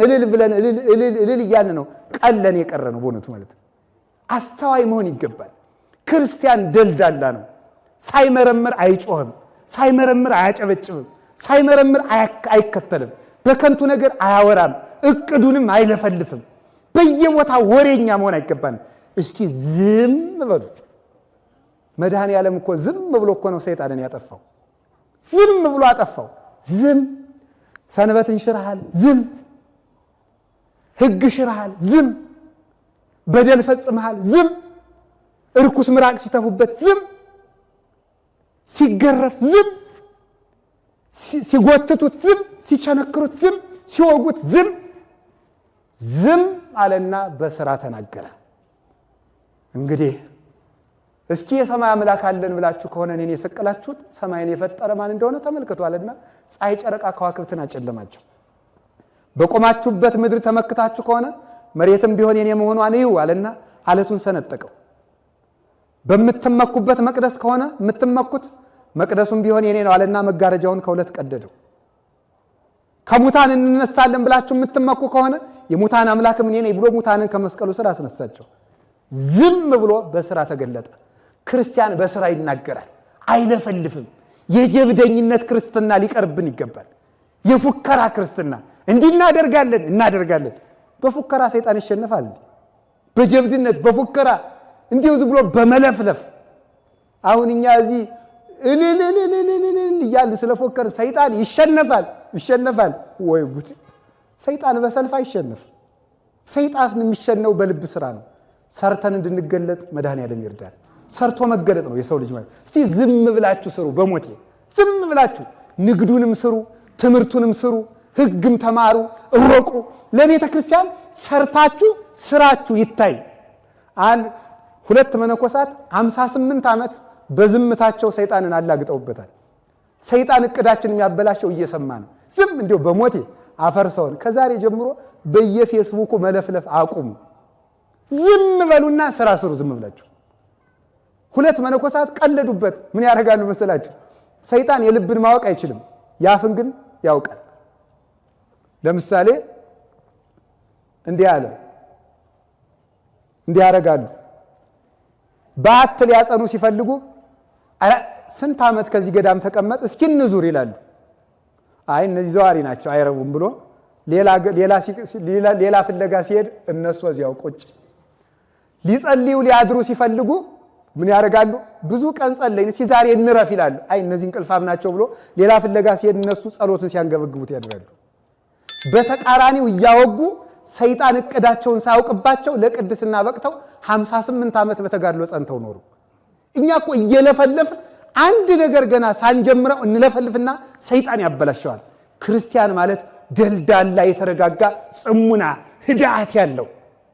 እልል እያን ነው ቀለን የቀረ ነው በእውነቱ ማለት ነው። አስተዋይ መሆን ይገባል። ክርስቲያን ደልዳላ ነው። ሳይመረምር አይጮህም፣ ሳይመረምር አያጨበጭብም፣ ሳይመረምር አይከተልም፣ በከንቱ ነገር አያወራም፣ እቅዱንም አይለፈልፍም። በየቦታ ወሬኛ መሆን አይገባንም። እስቲ ዝም በሉ። መድኃኔዓለም እኮ ዝም ብሎ እኮ ነው ሰይጣንን ያጠፋው። ዝም ብሎ አጠፋው። ዝም ሰንበትን ሽርሃል፣ ዝም ሕግ ሽርሃል፣ ዝም በደል ፈጽመሃል፣ ዝም እርኩስ ምራቅ ሲተፉበት፣ ዝም ሲገረፍ፣ ዝም ሲጎትቱት፣ ዝም ሲቸነክሩት፣ ዝም ሲወጉት፣ ዝም አለና በስራ ተናገረ። እንግዲህ እስኪ የሰማይ አምላክ አለን ብላችሁ ከሆነ እኔን የሰቀላችሁት ሰማይን የፈጠረ ማን እንደሆነ ተመልከቷልና ፀሐይ፣ ጨረቃ፣ ከዋክብትን አጨለማቸው። በቆማችሁበት ምድር ተመክታችሁ ከሆነ መሬትም ቢሆን የኔ መሆኗን እዩ አለና አለቱን ሰነጠቀው። በምትመኩበት መቅደስ ከሆነ የምትመኩት መቅደሱም ቢሆን የኔ ነው አለና መጋረጃውን ከሁለት ቀደደው። ከሙታን እንነሳለን ብላችሁ የምትመኩ ከሆነ የሙታን አምላክም እኔ ነኝ ብሎ ሙታንን ከመስቀሉ ስር አስነሳቸው። ዝም ብሎ በስራ ተገለጠ። ክርስቲያን በስራ ይናገራል፣ አይለፈልፍም። የጀብደኝነት ክርስትና ሊቀርብን ይገባል። የፉከራ ክርስትና እንዲህ እናደርጋለን። በፉከራ ሰይጣን ይሸነፋል። በጀብድነት በፉከራ እንዲሁ ዝም ብሎ በመለፍለፍ አሁን እኛ እዚህ እያልን ስለፎከር ሰይጣን ይሸነፋል። ወይ ጉድ! ሰይጣን በሰልፍ አይሸነፍ። ሰይጣን የሚሸነው በልብ ስራ ነው። ሰርተን እንድንገለጥ መድኃኔዓለም ይርዳል። ሰርቶ መገለጥ ነው የሰው ልጅ ማለት። እስቲ ዝም ብላችሁ ስሩ። በሞቴ ዝም ብላችሁ ንግዱንም ስሩ፣ ትምህርቱንም ስሩ፣ ሕግም ተማሩ፣ እወቁ። ለቤተ ክርስቲያን ሰርታችሁ ስራችሁ ይታይ። ሁለት መነኮሳት 58 ዓመት በዝምታቸው ሰይጣንን አላግጠውበታል። ሰይጣን እቅዳችን የሚያበላሸው እየሰማ ነው። ዝም እንዲሁ በሞቴ አፈርሰውን ከዛሬ ጀምሮ በየፌስቡኩ መለፍለፍ አቁሙ። ዝም በሉና ስራ ስሩ። ዝም ብላችሁ ሁለት መነኮሳት ቀለዱበት። ምን ያደርጋሉ መሰላችሁ? ሰይጣን የልብን ማወቅ አይችልም፣ ያፍን ግን ያውቃል። ለምሳሌ እንዲህ ያደርጋሉ። በዓት ሊያጸኑ ሲፈልጉ ስንት ዓመት ከዚህ ገዳም ተቀመጥ እስኪ እንዙር ይላሉ። አይ እነዚህ ዘዋሪ ናቸው አይረቡም ብሎ ሌላ ፍለጋ ሲሄድ እነሱ እዚያው ቁጭ። ሊጸልዩ ሊያድሩ ሲፈልጉ ምን ያደርጋሉ? ብዙ ቀን ጸለይን እስኪ ዛሬ እንረፍ ይላሉ። አይ እነዚህ እንቅልፋም ናቸው ብሎ ሌላ ፍለጋ ሲሄድ እነሱ ጸሎትን ሲያንገበግቡት ያድራሉ። በተቃራኒው እያወጉ ሰይጣን እቅዳቸውን ሳያውቅባቸው ለቅድስና በቅተው 58 ዓመት በተጋድሎ ጸንተው ኖሩ። እኛ እኮ እየለፈለፍን አንድ ነገር ገና ሳንጀምረው እንለፈልፍና ሰይጣን ያበላሸዋል። ክርስቲያን ማለት ደልዳላ የተረጋጋ ጽሙና ህዳት ያለው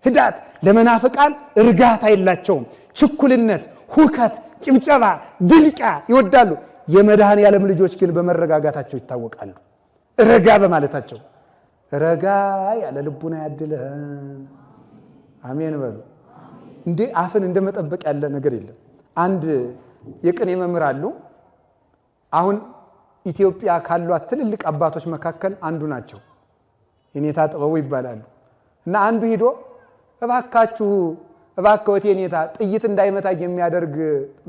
ህዳት ለመናፍቃን እርጋታ የላቸውም። ችኩልነት፣ ሁከት፣ ጭብጨባ፣ ድልቂያ ይወዳሉ። የመድኃኔዓለም ልጆች ግን በመረጋጋታቸው ይታወቃሉ። ረጋ በማለታቸው ረጋ ያለ ልቡና ያድለን። አሜን በሉ። እንዴ አፍን እንደመጠበቅ ያለ ነገር የለም። አንድ የቅኔ መምህር አሉ። አሁን ኢትዮጵያ ካሏት ትልልቅ አባቶች መካከል አንዱ ናቸው። የኔታ ጥበቡ ይባላሉ። እና አንዱ ሄዶ እባክዎት የኔታ ጥይት እንዳይመታ የሚያደርግ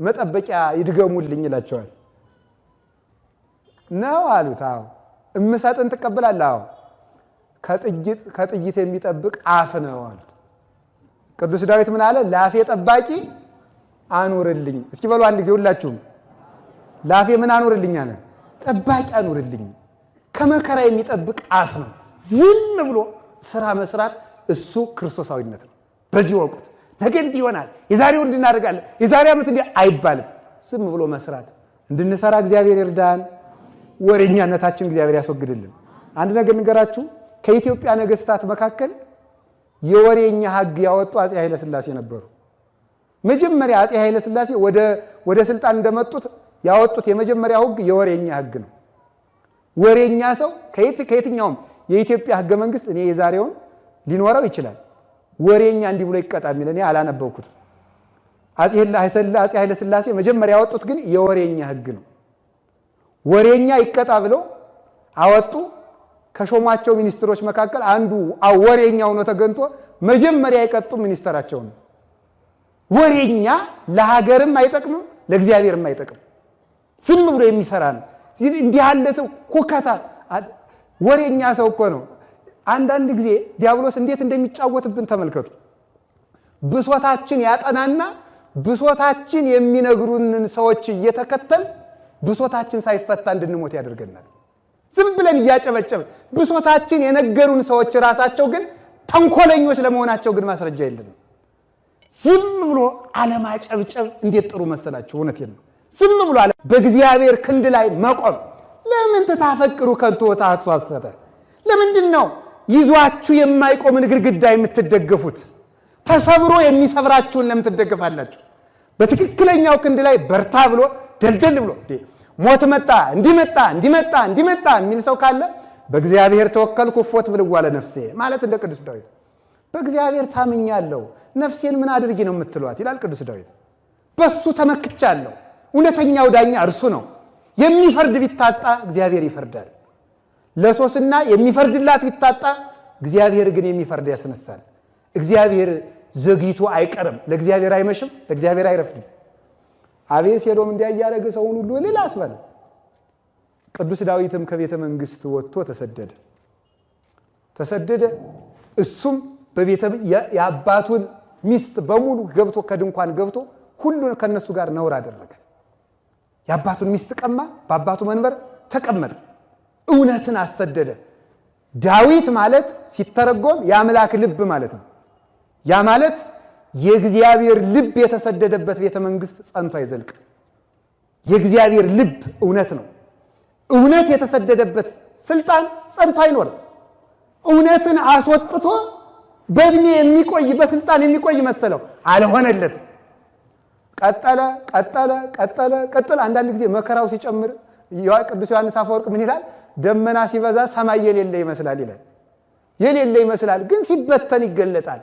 መጠበቂያ ይድገሙልኝ ይላቸዋል። ነው አሉት። አዎ እምሰጥን ትቀበላለህ? አዎ ከጥይት የሚጠብቅ አፍ ነው አሉት። ቅዱስ ዳዊት ምን አለ? ላፌ ጠባቂ አኑርልኝ። እስኪ በሉ አንድ ጊዜ ሁላችሁም ላፌ ምን አኑርልኝ አለ? ጠባቂ አኑርልኝ። ከመከራ የሚጠብቅ አፍ ነው። ዝም ብሎ ስራ መስራት እሱ ክርስቶሳዊነት ነው። በዚህ ወቁት ነገ እንዲህ ይሆናል፣ የዛሬው እንድናደርጋለን፣ የዛሬ ዓመት እንዲህ አይባልም። ዝም ብሎ መስራት እንድንሰራ እግዚአብሔር ይርዳን። ወሬኛነታችን እግዚአብሔር ያስወግድልን። አንድ ነገር ንገራችሁ። ከኢትዮጵያ ነገስታት መካከል የወሬኛ ሕግ ያወጡ አፄ ኃይለ ሥላሴ ነበሩ። መጀመሪያ አፄ ኃይለ ሥላሴ ወደ ስልጣን እንደመጡት ያወጡት የመጀመሪያው ሕግ የወሬኛ ሕግ ነው። ወሬኛ ሰው ከየትኛውም የኢትዮጵያ ሕገ መንግስት እኔ የዛሬውን ሊኖረው ይችላል። ወሬኛ እንዲህ ብሎ ይቀጣ የሚል እኔ አላነበብኩትም። አፄ ኃይለ ሥላሴ መጀመሪያ ያወጡት ግን የወሬኛ ሕግ ነው። ወሬኛ ይቀጣ ብለው አወጡ። ከሾሟቸው ሚኒስትሮች መካከል አንዱ ወሬኛው ነው ተገንቶ መጀመሪያ የቀጡ ሚኒስትራቸው ነው። ወሬኛ ለሀገርም አይጠቅምም ለእግዚአብሔርም አይጠቅም። ዝም ብሎ የሚሰራ ነው። እንዲህ ያለ ሰው ሁከታ ወሬኛ ሰው እኮ ነው። አንዳንድ ጊዜ ዲያብሎስ እንዴት እንደሚጫወትብን ተመልከቱ። ብሶታችን ያጠናና ብሶታችን የሚነግሩንን ሰዎች እየተከተል ብሶታችን ሳይፈታ እንድንሞት ያደርገናል። ዝም ብለን እያጨበጨብን ብሶታችን የነገሩን ሰዎች ራሳቸው ግን ተንኮለኞች ለመሆናቸው ግን ማስረጃ የለንም። ዝም ብሎ አለማጨብጨብ እንዴት ጥሩ መሰላችሁ? እውነቴን ነው። ዝም ብሎ በእግዚአብሔር ክንድ ላይ መቆም። ለምን ተታፈቅሩ ከንቱ ወታሐቱ ሐሰተ? ለምንድን ነው ይዟችሁ የማይቆምን ግድግዳ የምትደገፉት? ተሰብሮ የሚሰብራችሁን ለምን ትደገፋላችሁ? በትክክለኛው ክንድ ላይ በርታ ብሎ ደልደል ብሎ ሞት መጣ እንዲመጣ የሚል ሰው ካለ በእግዚአብሔር ተወከልኩ እፎት ብልዋ ለነፍሴ ማለት እንደ ቅዱስ ዳዊት በእግዚአብሔር ታምኛለሁ ነፍሴን ምን አድርጊ ነው የምትሏት ይላል ቅዱስ ዳዊት። በሱ ተመክቻለሁ። እውነተኛው ዳኛ እርሱ ነው። የሚፈርድ ቢታጣ እግዚአብሔር ይፈርዳል። ለሶስና የሚፈርድላት ቢታጣ እግዚአብሔር ግን የሚፈርድ ያስነሳል። እግዚአብሔር ዘግይቶ አይቀርም። ለእግዚአብሔር አይመሽም፣ ለእግዚአብሔር አይረፍድም። አቤሴሎም እንዲያያረገ ሰውን ሁሉ እልል አስባለ። ቅዱስ ዳዊትም ከቤተ መንግስት ወጥቶ ተሰደደ። እሱም የአባቱን ሚስት በሙሉ ገብቶ ከድንኳን ገብቶ ሁሉን ከነሱ ጋር ነውር አደረገ። የአባቱን ሚስት ቀማ፣ በአባቱ መንበር ተቀመጠ። እውነትን አሰደደ። ዳዊት ማለት ሲተረጎም የአምላክ ልብ ማለት ነው። ያ ማለት የእግዚአብሔር ልብ የተሰደደበት ቤተ መንግስት ጸንቶ አይዘልቅ። የእግዚአብሔር ልብ እውነት ነው። እውነት የተሰደደበት ስልጣን ጸንቶ አይኖርም። እውነትን አስወጥቶ በእድሜ የሚቆይ በስልጣን የሚቆይ መሰለው፣ አልሆነለትም። ቀጠለ። አንዳንድ ጊዜ መከራው ሲጨምር ቅዱስ ዮሐንስ አፈወርቅ ምን ይላል? ደመና ሲበዛ ሰማይ የሌለ ይመስላል ይላል። የሌለ ይመስላል ግን ሲበተን ይገለጣል።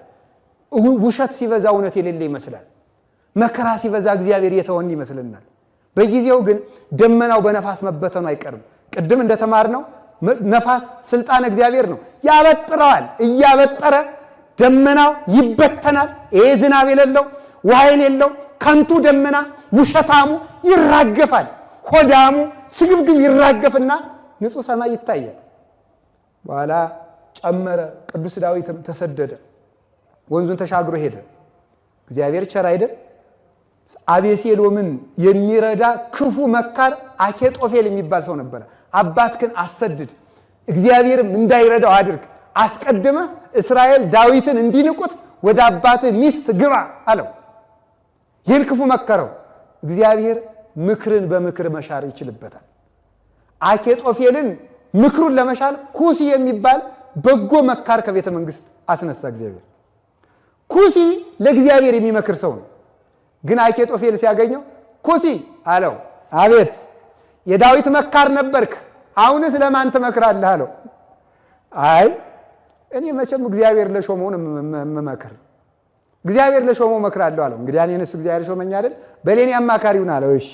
ውሸት ሲበዛ እውነት የሌለ ይመስላል። መከራ ሲበዛ እግዚአብሔር የተወን ይመስልናል። በጊዜው ግን ደመናው በነፋስ መበተኑ አይቀርም። ቅድም እንደተማርነው ነፋስ ስልጣን እግዚአብሔር ነው። ያበጥረዋል። እያበጠረ ደመናው ይበተናል። ይሄ ዝናብ የሌለው ውሃ የሌለው ከንቱ ደመና ውሸታሙ ይራገፋል። ሆዳሙ ስግብግብ ይራገፍና ንጹህ ሰማይ ይታያል። በኋላ ጨመረ። ቅዱስ ዳዊትም ተሰደደ፣ ወንዙን ተሻግሮ ሄደ። እግዚአብሔር ቸር አይደል? አቤሴሎምን የሚረዳ ክፉ መካር አኬጦፌል የሚባል ሰው ነበረ። አባትህን አሰድድ፣ እግዚአብሔርም እንዳይረዳው አድርግ፣ አስቀድመህ እስራኤል ዳዊትን እንዲንቁት ወደ አባትህ ሚስት ግባ አለው። ይህን ክፉ መከረው። እግዚአብሔር ምክርን በምክር መሻር ይችልበታል። አኬጦፌልን ምክሩን ለመሻል ኩሲ የሚባል በጎ መካር ከቤተ መንግስት አስነሳ እግዚአብሔር። ኩሲ ለእግዚአብሔር የሚመክር ሰው ነው። ግን አኬጦፌል ሲያገኘው ኩሲ አለው፣ አቤት የዳዊት መካር ነበርክ፣ አሁንስ ለማን ትመክራለህ አለው። አይ እኔ መቼም እግዚአብሔር ለሾመውን መመክር፣ እግዚአብሔር ለሾመው መክራለሁ አለው። እንግዲህ እኔንስ እግዚአብሔር ሾመኝ አይደል? በሌኔ አማካሪውን አለው። እሺ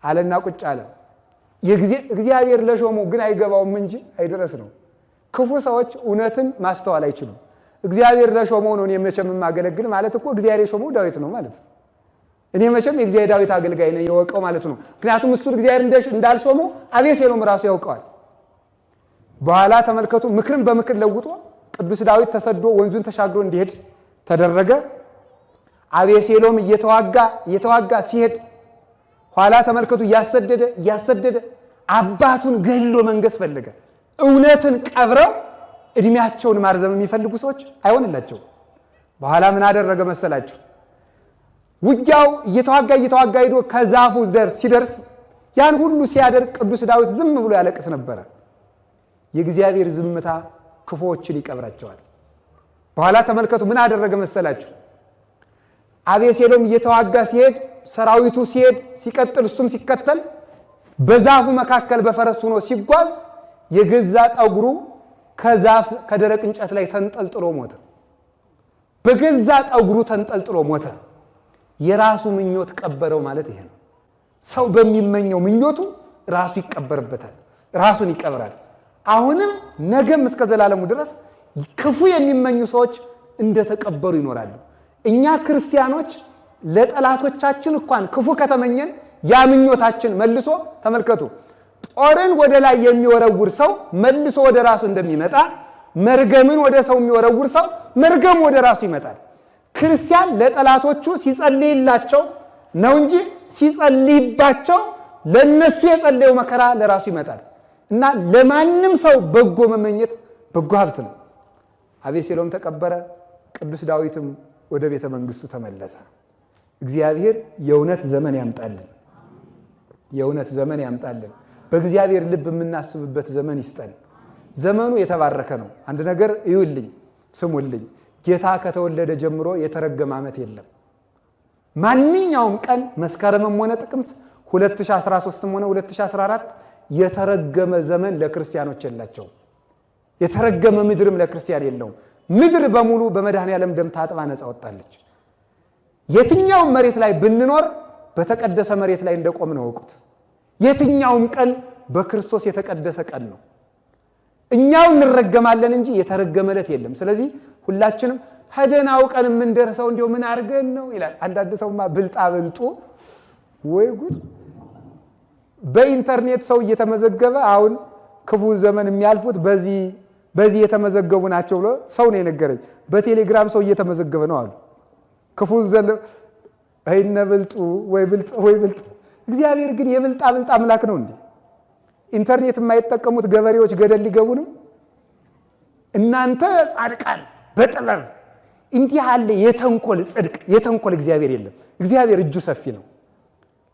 አለና ቁጭ አለ። እግዚአብሔር ለሾመው ግን አይገባውም እንጂ አይደረስ ነው። ክፉ ሰዎች እውነትን ማስተዋል አይችሉም። እግዚአብሔር ለሾመው ነው እኔ መቼም የማገለግል ማለት እኮ እግዚአብሔር የሾመው ዳዊት ነው ማለት ነው። እኔ መቼም የእግዚአብሔር ዳዊት አገልጋይ ነኝ የወቀው ማለት ነው። ምክንያቱም እሱ እግዚአብሔር እንዳልሾመው አቤሴሎም ራሱ ያውቀዋል። በኋላ ተመልከቱ፣ ምክርን በምክር ለውጦ ቅዱስ ዳዊት ተሰዶ ወንዙን ተሻግሮ እንዲሄድ ተደረገ። አቤሴሎም እየተዋጋ ሲሄድ ኋላ ተመልከቱ እያሰደደ አባቱን ገሎ መንገስ ፈለገ። እውነትን ቀብረው እድሜያቸውን ማርዘም የሚፈልጉ ሰዎች አይሆንላቸው። በኋላ ምን አደረገ መሰላችሁ? ውጊያው እየተዋጋ ሄዶ ከዛፉ ሲደርስ ያን ሁሉ ሲያደርግ ቅዱስ ዳዊት ዝም ብሎ ያለቅስ ነበረ። የእግዚአብሔር ዝምታ ክፉዎችን ይቀብራቸዋል። በኋላ ተመልከቱ ምን አደረገ መሰላችሁ? አቤሴሎም እየተዋጋ ሲሄድ ሰራዊቱ ሲሄድ ሲቀጥል እሱም ሲከተል በዛፉ መካከል በፈረስ ሆኖ ሲጓዝ የገዛ ጠጉሩ ከዛፍ ከደረቅ እንጨት ላይ ተንጠልጥሎ ሞተ። በገዛ ጠጉሩ ተንጠልጥሎ ሞተ። የራሱ ምኞት ቀበረው ማለት ይሄ ነው። ሰው በሚመኘው ምኞቱ ራሱ ይቀበርበታል፣ ራሱን ይቀብራል። አሁንም ነገም እስከ ዘላለሙ ድረስ ክፉ የሚመኙ ሰዎች እንደተቀበሩ ይኖራሉ። እኛ ክርስቲያኖች ለጠላቶቻችን እንኳን ክፉ ከተመኘን ያ ምኞታችን መልሶ ተመልከቱ፣ ጦርን ወደ ላይ የሚወረውር ሰው መልሶ ወደ ራሱ እንደሚመጣ፣ መርገምን ወደ ሰው የሚወረውር ሰው መርገም ወደ ራሱ ይመጣል። ክርስቲያን ለጠላቶቹ ሲጸልይላቸው ነው እንጂ ሲጸልይባቸው ለነሱ የጸለየው መከራ ለራሱ ይመጣል። እና ለማንም ሰው በጎ መመኘት በጎ ሀብት ነው። አቤሴሎም ተቀበረ፣ ቅዱስ ዳዊትም ወደ ቤተ መንግስቱ ተመለሰ። እግዚአብሔር የእውነት ዘመን ያምጣልን፣ የእውነት ዘመን ያምጣልን። በእግዚአብሔር ልብ የምናስብበት ዘመን ይስጠን። ዘመኑ የተባረከ ነው። አንድ ነገር እዩልኝ፣ ስሙልኝ። ጌታ ከተወለደ ጀምሮ የተረገመ ዓመት የለም። ማንኛውም ቀን መስከረምም ሆነ ጥቅምት 2013ም ሆነ 2014 የተረገመ ዘመን ለክርስቲያኖች የላቸውም። የተረገመ ምድርም ለክርስቲያን የለውም። ምድር በሙሉ በመድኃኔዓለም ደም ታጥባ ነፃ ወጣለች። የትኛውም መሬት ላይ ብንኖር በተቀደሰ መሬት ላይ እንደቆምን እወቁት። የትኛውም ቀን በክርስቶስ የተቀደሰ ቀን ነው። እኛው እንረገማለን እንጂ የተረገመ ዕለት የለም። ስለዚህ ሁላችንም ሄደናው ቀን የምንደርሰው እንዲሁ ምን አድርገን ነው ይላል። አንዳንድ ሰውማ ብልጣ ብልጡ ወይ ጉድ በኢንተርኔት ሰው እየተመዘገበ አሁን ክፉ ዘመን የሚያልፉት በዚህ የተመዘገቡ ናቸው ብሎ ሰው ነው የነገረኝ። በቴሌግራም ሰው እየተመዘገበ ነው አሉ። ክፉ ዘመን አይነበልጡ ወይ ብልጥ። እግዚአብሔር ግን የብልጣ አምላክ ነው እንዴ? ኢንተርኔት የማይጠቀሙት ገበሬዎች ገደል ሊገቡ ነው? እናንተ ጻድቃን በጥበብ እንዲህ ያለ የተንኮል ጽድቅ የተንኮል እግዚአብሔር የለም። እግዚአብሔር እጁ ሰፊ ነው።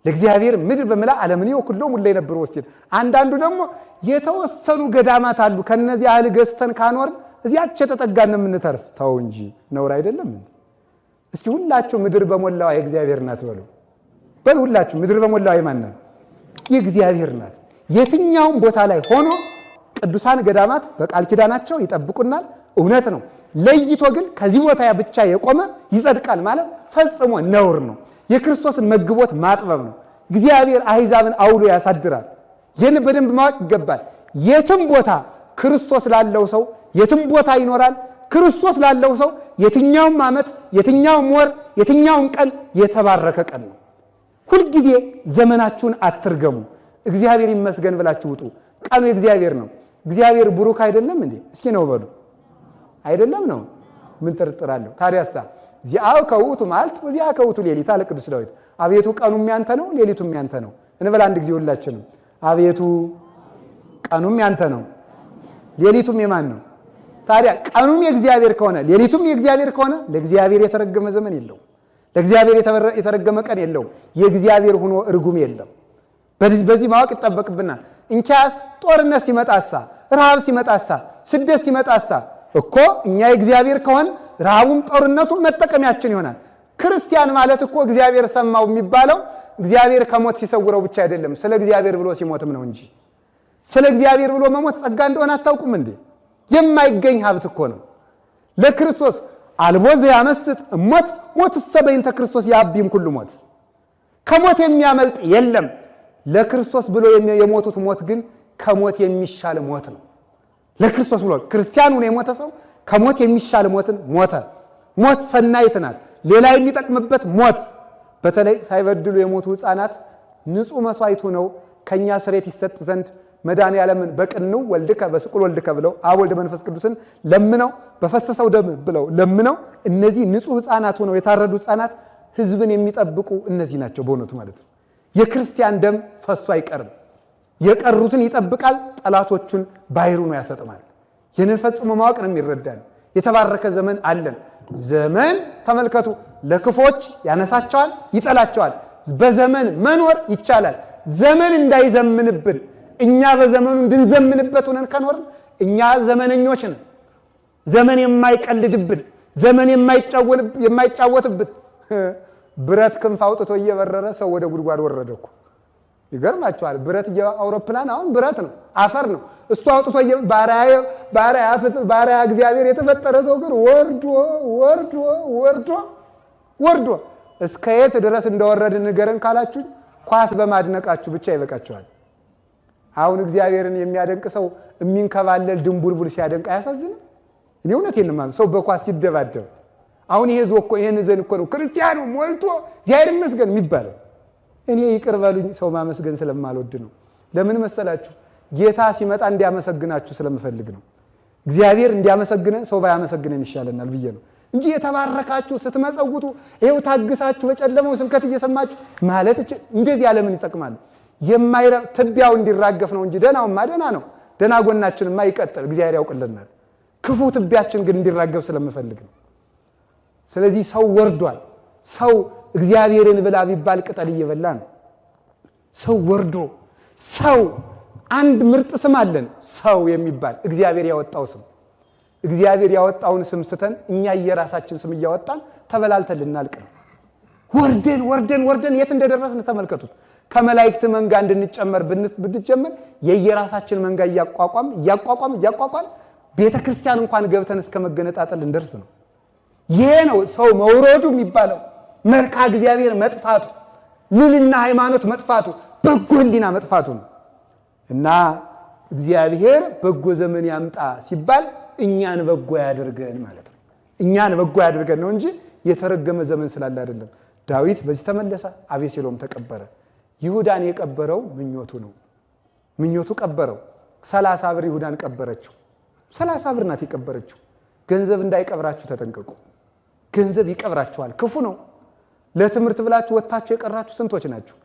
ለእግዚአብሔር ምድር በመላ ዓለምን ይወክለው ሙላ የነበረው ወስደን አንዳንዱ ደግሞ የተወሰኑ ገዳማት አሉ። ከነዚህ ያህል ገዝተን ካኖር እዚያች ተጠጋን የምንተርፍ ተው እንጂ ነውር አይደለም እንዴ? እስኪ ሁላችሁ ምድር በመላው የእግዚአብሔር ናት በሉ ሁላችሁ ምድር በመላው የማን ናት? የእግዚአብሔር ናት። የትኛውም ቦታ ላይ ሆኖ ቅዱሳን ገዳማት በቃል ኪዳናቸው ይጠብቁናል። እውነት ነው። ለይቶ ግን ከዚህ ቦታ ብቻ የቆመ ይጸድቃል ማለት ፈጽሞ ነውር ነው። የክርስቶስን መግቦት ማጥበብ ነው። እግዚአብሔር አሕዛብን አውሎ ያሳድራል። ይህን በደንብ ማወቅ ይገባል። የትም ቦታ ክርስቶስ ላለው ሰው የትም ቦታ ይኖራል። ክርስቶስ ላለው ሰው የትኛውም ዓመት፣ የትኛውም ወር፣ የትኛውም ቀን የተባረከ ቀን ነው። ሁልጊዜ ዘመናችሁን አትርገሙ። እግዚአብሔር ይመስገን ብላችሁ ውጡ። ቀኑ የእግዚአብሔር ነው። እግዚአብሔር ብሩክ አይደለም እንዴ? እስኪ ነው በሉ። አይደለም ነው? ምን ጥርጥር አለው? ታዲያሳ ዚአው ከውቱ ማለት ወዚያ ከውቱ ሌሊት አለ ቅዱስ ዳዊት። አቤቱ ቀኑም ያንተ ነው፣ ሌሊቱም ያንተ ነው እንበል አንድ ጊዜ ሁላችንም። አቤቱ ቀኑም ያንተ ነው፣ ሌሊቱም የማን ነው? ታዲያ ቀኑም የእግዚአብሔር ከሆነ ሌሊቱም የእግዚአብሔር ከሆነ ለእግዚአብሔር የተረገመ ዘመን የለው፣ ለእግዚአብሔር የተረገመ ቀን የለው። የእግዚአብሔር ሆኖ እርጉም የለም። በዚህ ማወቅ ይጠበቅብናል። እንኪያስ ጦርነት ሲመጣሳ፣ ረሃብ ሲመጣሳ፣ ስደት ሲመጣሳ እኮ እኛ የእግዚአብሔር ከሆነ ረሃቡም ጦርነቱም መጠቀሚያችን ይሆናል። ክርስቲያን ማለት እኮ እግዚአብሔር ሰማው የሚባለው እግዚአብሔር ከሞት ሲሰውረው ብቻ አይደለም፣ ስለ እግዚአብሔር ብሎ ሲሞትም ነው እንጂ። ስለ እግዚአብሔር ብሎ መሞት ጸጋ እንደሆነ አታውቁም እንዴ? የማይገኝ ሀብት እኮ ነው። ለክርስቶስ አልቦ ዘያመስጥ ሞት ሞትሰ በእንተ ክርስቶስ ያብይም ኩሉ ሞት። ከሞት የሚያመልጥ የለም። ለክርስቶስ ብሎ የሞቱት ሞት ግን ከሞት የሚሻል ሞት ነው። ለክርስቶስ ብሎ ክርስቲያኑ ነው የሞተ ሰው ከሞት የሚሻል ሞትን ሞተ። ሞት ሰናይት ናት። ሌላ የሚጠቅምበት ሞት። በተለይ ሳይበድሉ የሞቱ ሕፃናት ንጹሕ መስዋዕት ሆነው ከኛ ስሬት ይሰጥ ዘንድ መድኃኔዓለምን በቅንው ወልድከ በስቁል ወልድከ ብለው አብ ወልድ መንፈስ ቅዱስን ለምነው በፈሰሰው ደም ብለው ለምነው እነዚህ ንጹሕ ሕፃናት ሆነው የታረዱ ሕፃናት ሕዝብን የሚጠብቁ እነዚህ ናቸው በእውነቱ ማለት ነው። የክርስቲያን ደም ፈሶ አይቀርም። የቀሩትን ይጠብቃል፣ ጠላቶቹን ባሕሩ ነው ያሰጥማል። ይህንን ፈጽሞ ማወቅ ነው የሚረዳን። የተባረከ ዘመን አለን። ዘመን ተመልከቱ፣ ለክፎች ያነሳቸዋል፣ ይጠላቸዋል። በዘመን መኖር ይቻላል። ዘመን እንዳይዘምንብን እኛ በዘመኑ እንድንዘምንበት ሆነን ከኖርን እኛ ዘመነኞች ነን። ዘመን የማይቀልድብን፣ ዘመን የማይጫወትብን ብረት ክንፍ አውጥቶ እየበረረ ሰው ወደ ጉድጓድ ወረደ እኮ። ይገርማቸዋል። ብረት አውሮፕላን አሁን ብረት ነው፣ አፈር ነው። እሱ አውጥቶ ባሪያ እግዚአብሔር የተፈጠረ ሰው ግን ወርዶ እስከ የት ድረስ እንደወረድ ንገረን ካላችሁ ኳስ በማድነቃችሁ ብቻ ይበቃችኋል። አሁን እግዚአብሔርን የሚያደንቅ ሰው የሚንከባለል ድንቡልቡል ሲያደንቅ አያሳዝንም? እኔ እውነቴን ነው ሰው በኳስ ሲደባደብ አሁን ይሄ እኮ ይሄን ዘን እኮ ነው ክርስቲያኑ ሞልቶ እግዚአብሔር ይመስገን የሚባለው። እኔ ይቅር በሉኝ ሰው ማመስገን ስለማልወድ ነው። ለምን መሰላችሁ? ጌታ ሲመጣ እንዲያመሰግናችሁ ስለምፈልግ ነው። እግዚአብሔር እንዲያመሰግነ ሰው ባያመሰግነን ይሻለናል ብዬ ነው እንጂ የተባረካችሁ ስትመጸውቱ ይሄው ታግሳችሁ በጨለማው ስብከት እየሰማችሁ ማለት እንደዚህ ዓለምን ይጠቅማል። ትቢያው እንዲራገፍ ነው እንጂ ደናውማ ደና ነው። ደና ጎናችንማ ይቀጥል እግዚአብሔር ያውቅልናል። ክፉ ትቢያችን ግን እንዲራገፍ ስለምፈልግ ነው። ስለዚህ ሰው ወርዷል። ሰው እግዚአብሔርን ብላ ቢባል ቅጠል እየበላ ነው። ሰው ወርዶ ሰው አንድ ምርጥ ስም አለን፣ ሰው የሚባል እግዚአብሔር ያወጣው ስም። እግዚአብሔር ያወጣውን ስም ስተን እኛ የራሳችን ስም እያወጣን ተበላልተን ልናልቅ ነው። ወርደን የት እንደደረስን ተመልከቱት። ከመላእክት መንጋ እንድንጨመር ብንጀምር የየራሳችን መንጋ እያቋቋም ቤተክርስቲያን እንኳን ገብተን እስከ መገነጣጠል እንደርስ ነው። ይሄ ነው ሰው መውረዱ የሚባለው። መልካ እግዚአብሔር መጥፋቱ፣ ልልና ሃይማኖት መጥፋቱ፣ በጎ ሕሊና መጥፋቱ ነው። እና እግዚአብሔር በጎ ዘመን ያምጣ ሲባል እኛን በጎ ያደርገን ማለት ነው። እኛን በጎ ያደርገን ነው እንጂ የተረገመ ዘመን ስላለ አይደለም። ዳዊት በዚህ ተመለሰ፣ አቤሴሎም ተቀበረ። ይሁዳን የቀበረው ምኞቱ ነው። ምኞቱ ቀበረው። 30 ብር ይሁዳን ቀበረችው። 30 ብር ናት የቀበረችው። ገንዘብ እንዳይቀብራችሁ ተጠንቀቁ። ገንዘብ ይቀብራችኋል፣ ክፉ ነው። ለትምህርት ብላችሁ ወጣችሁ የቀራችሁ ስንቶች ናችሁ?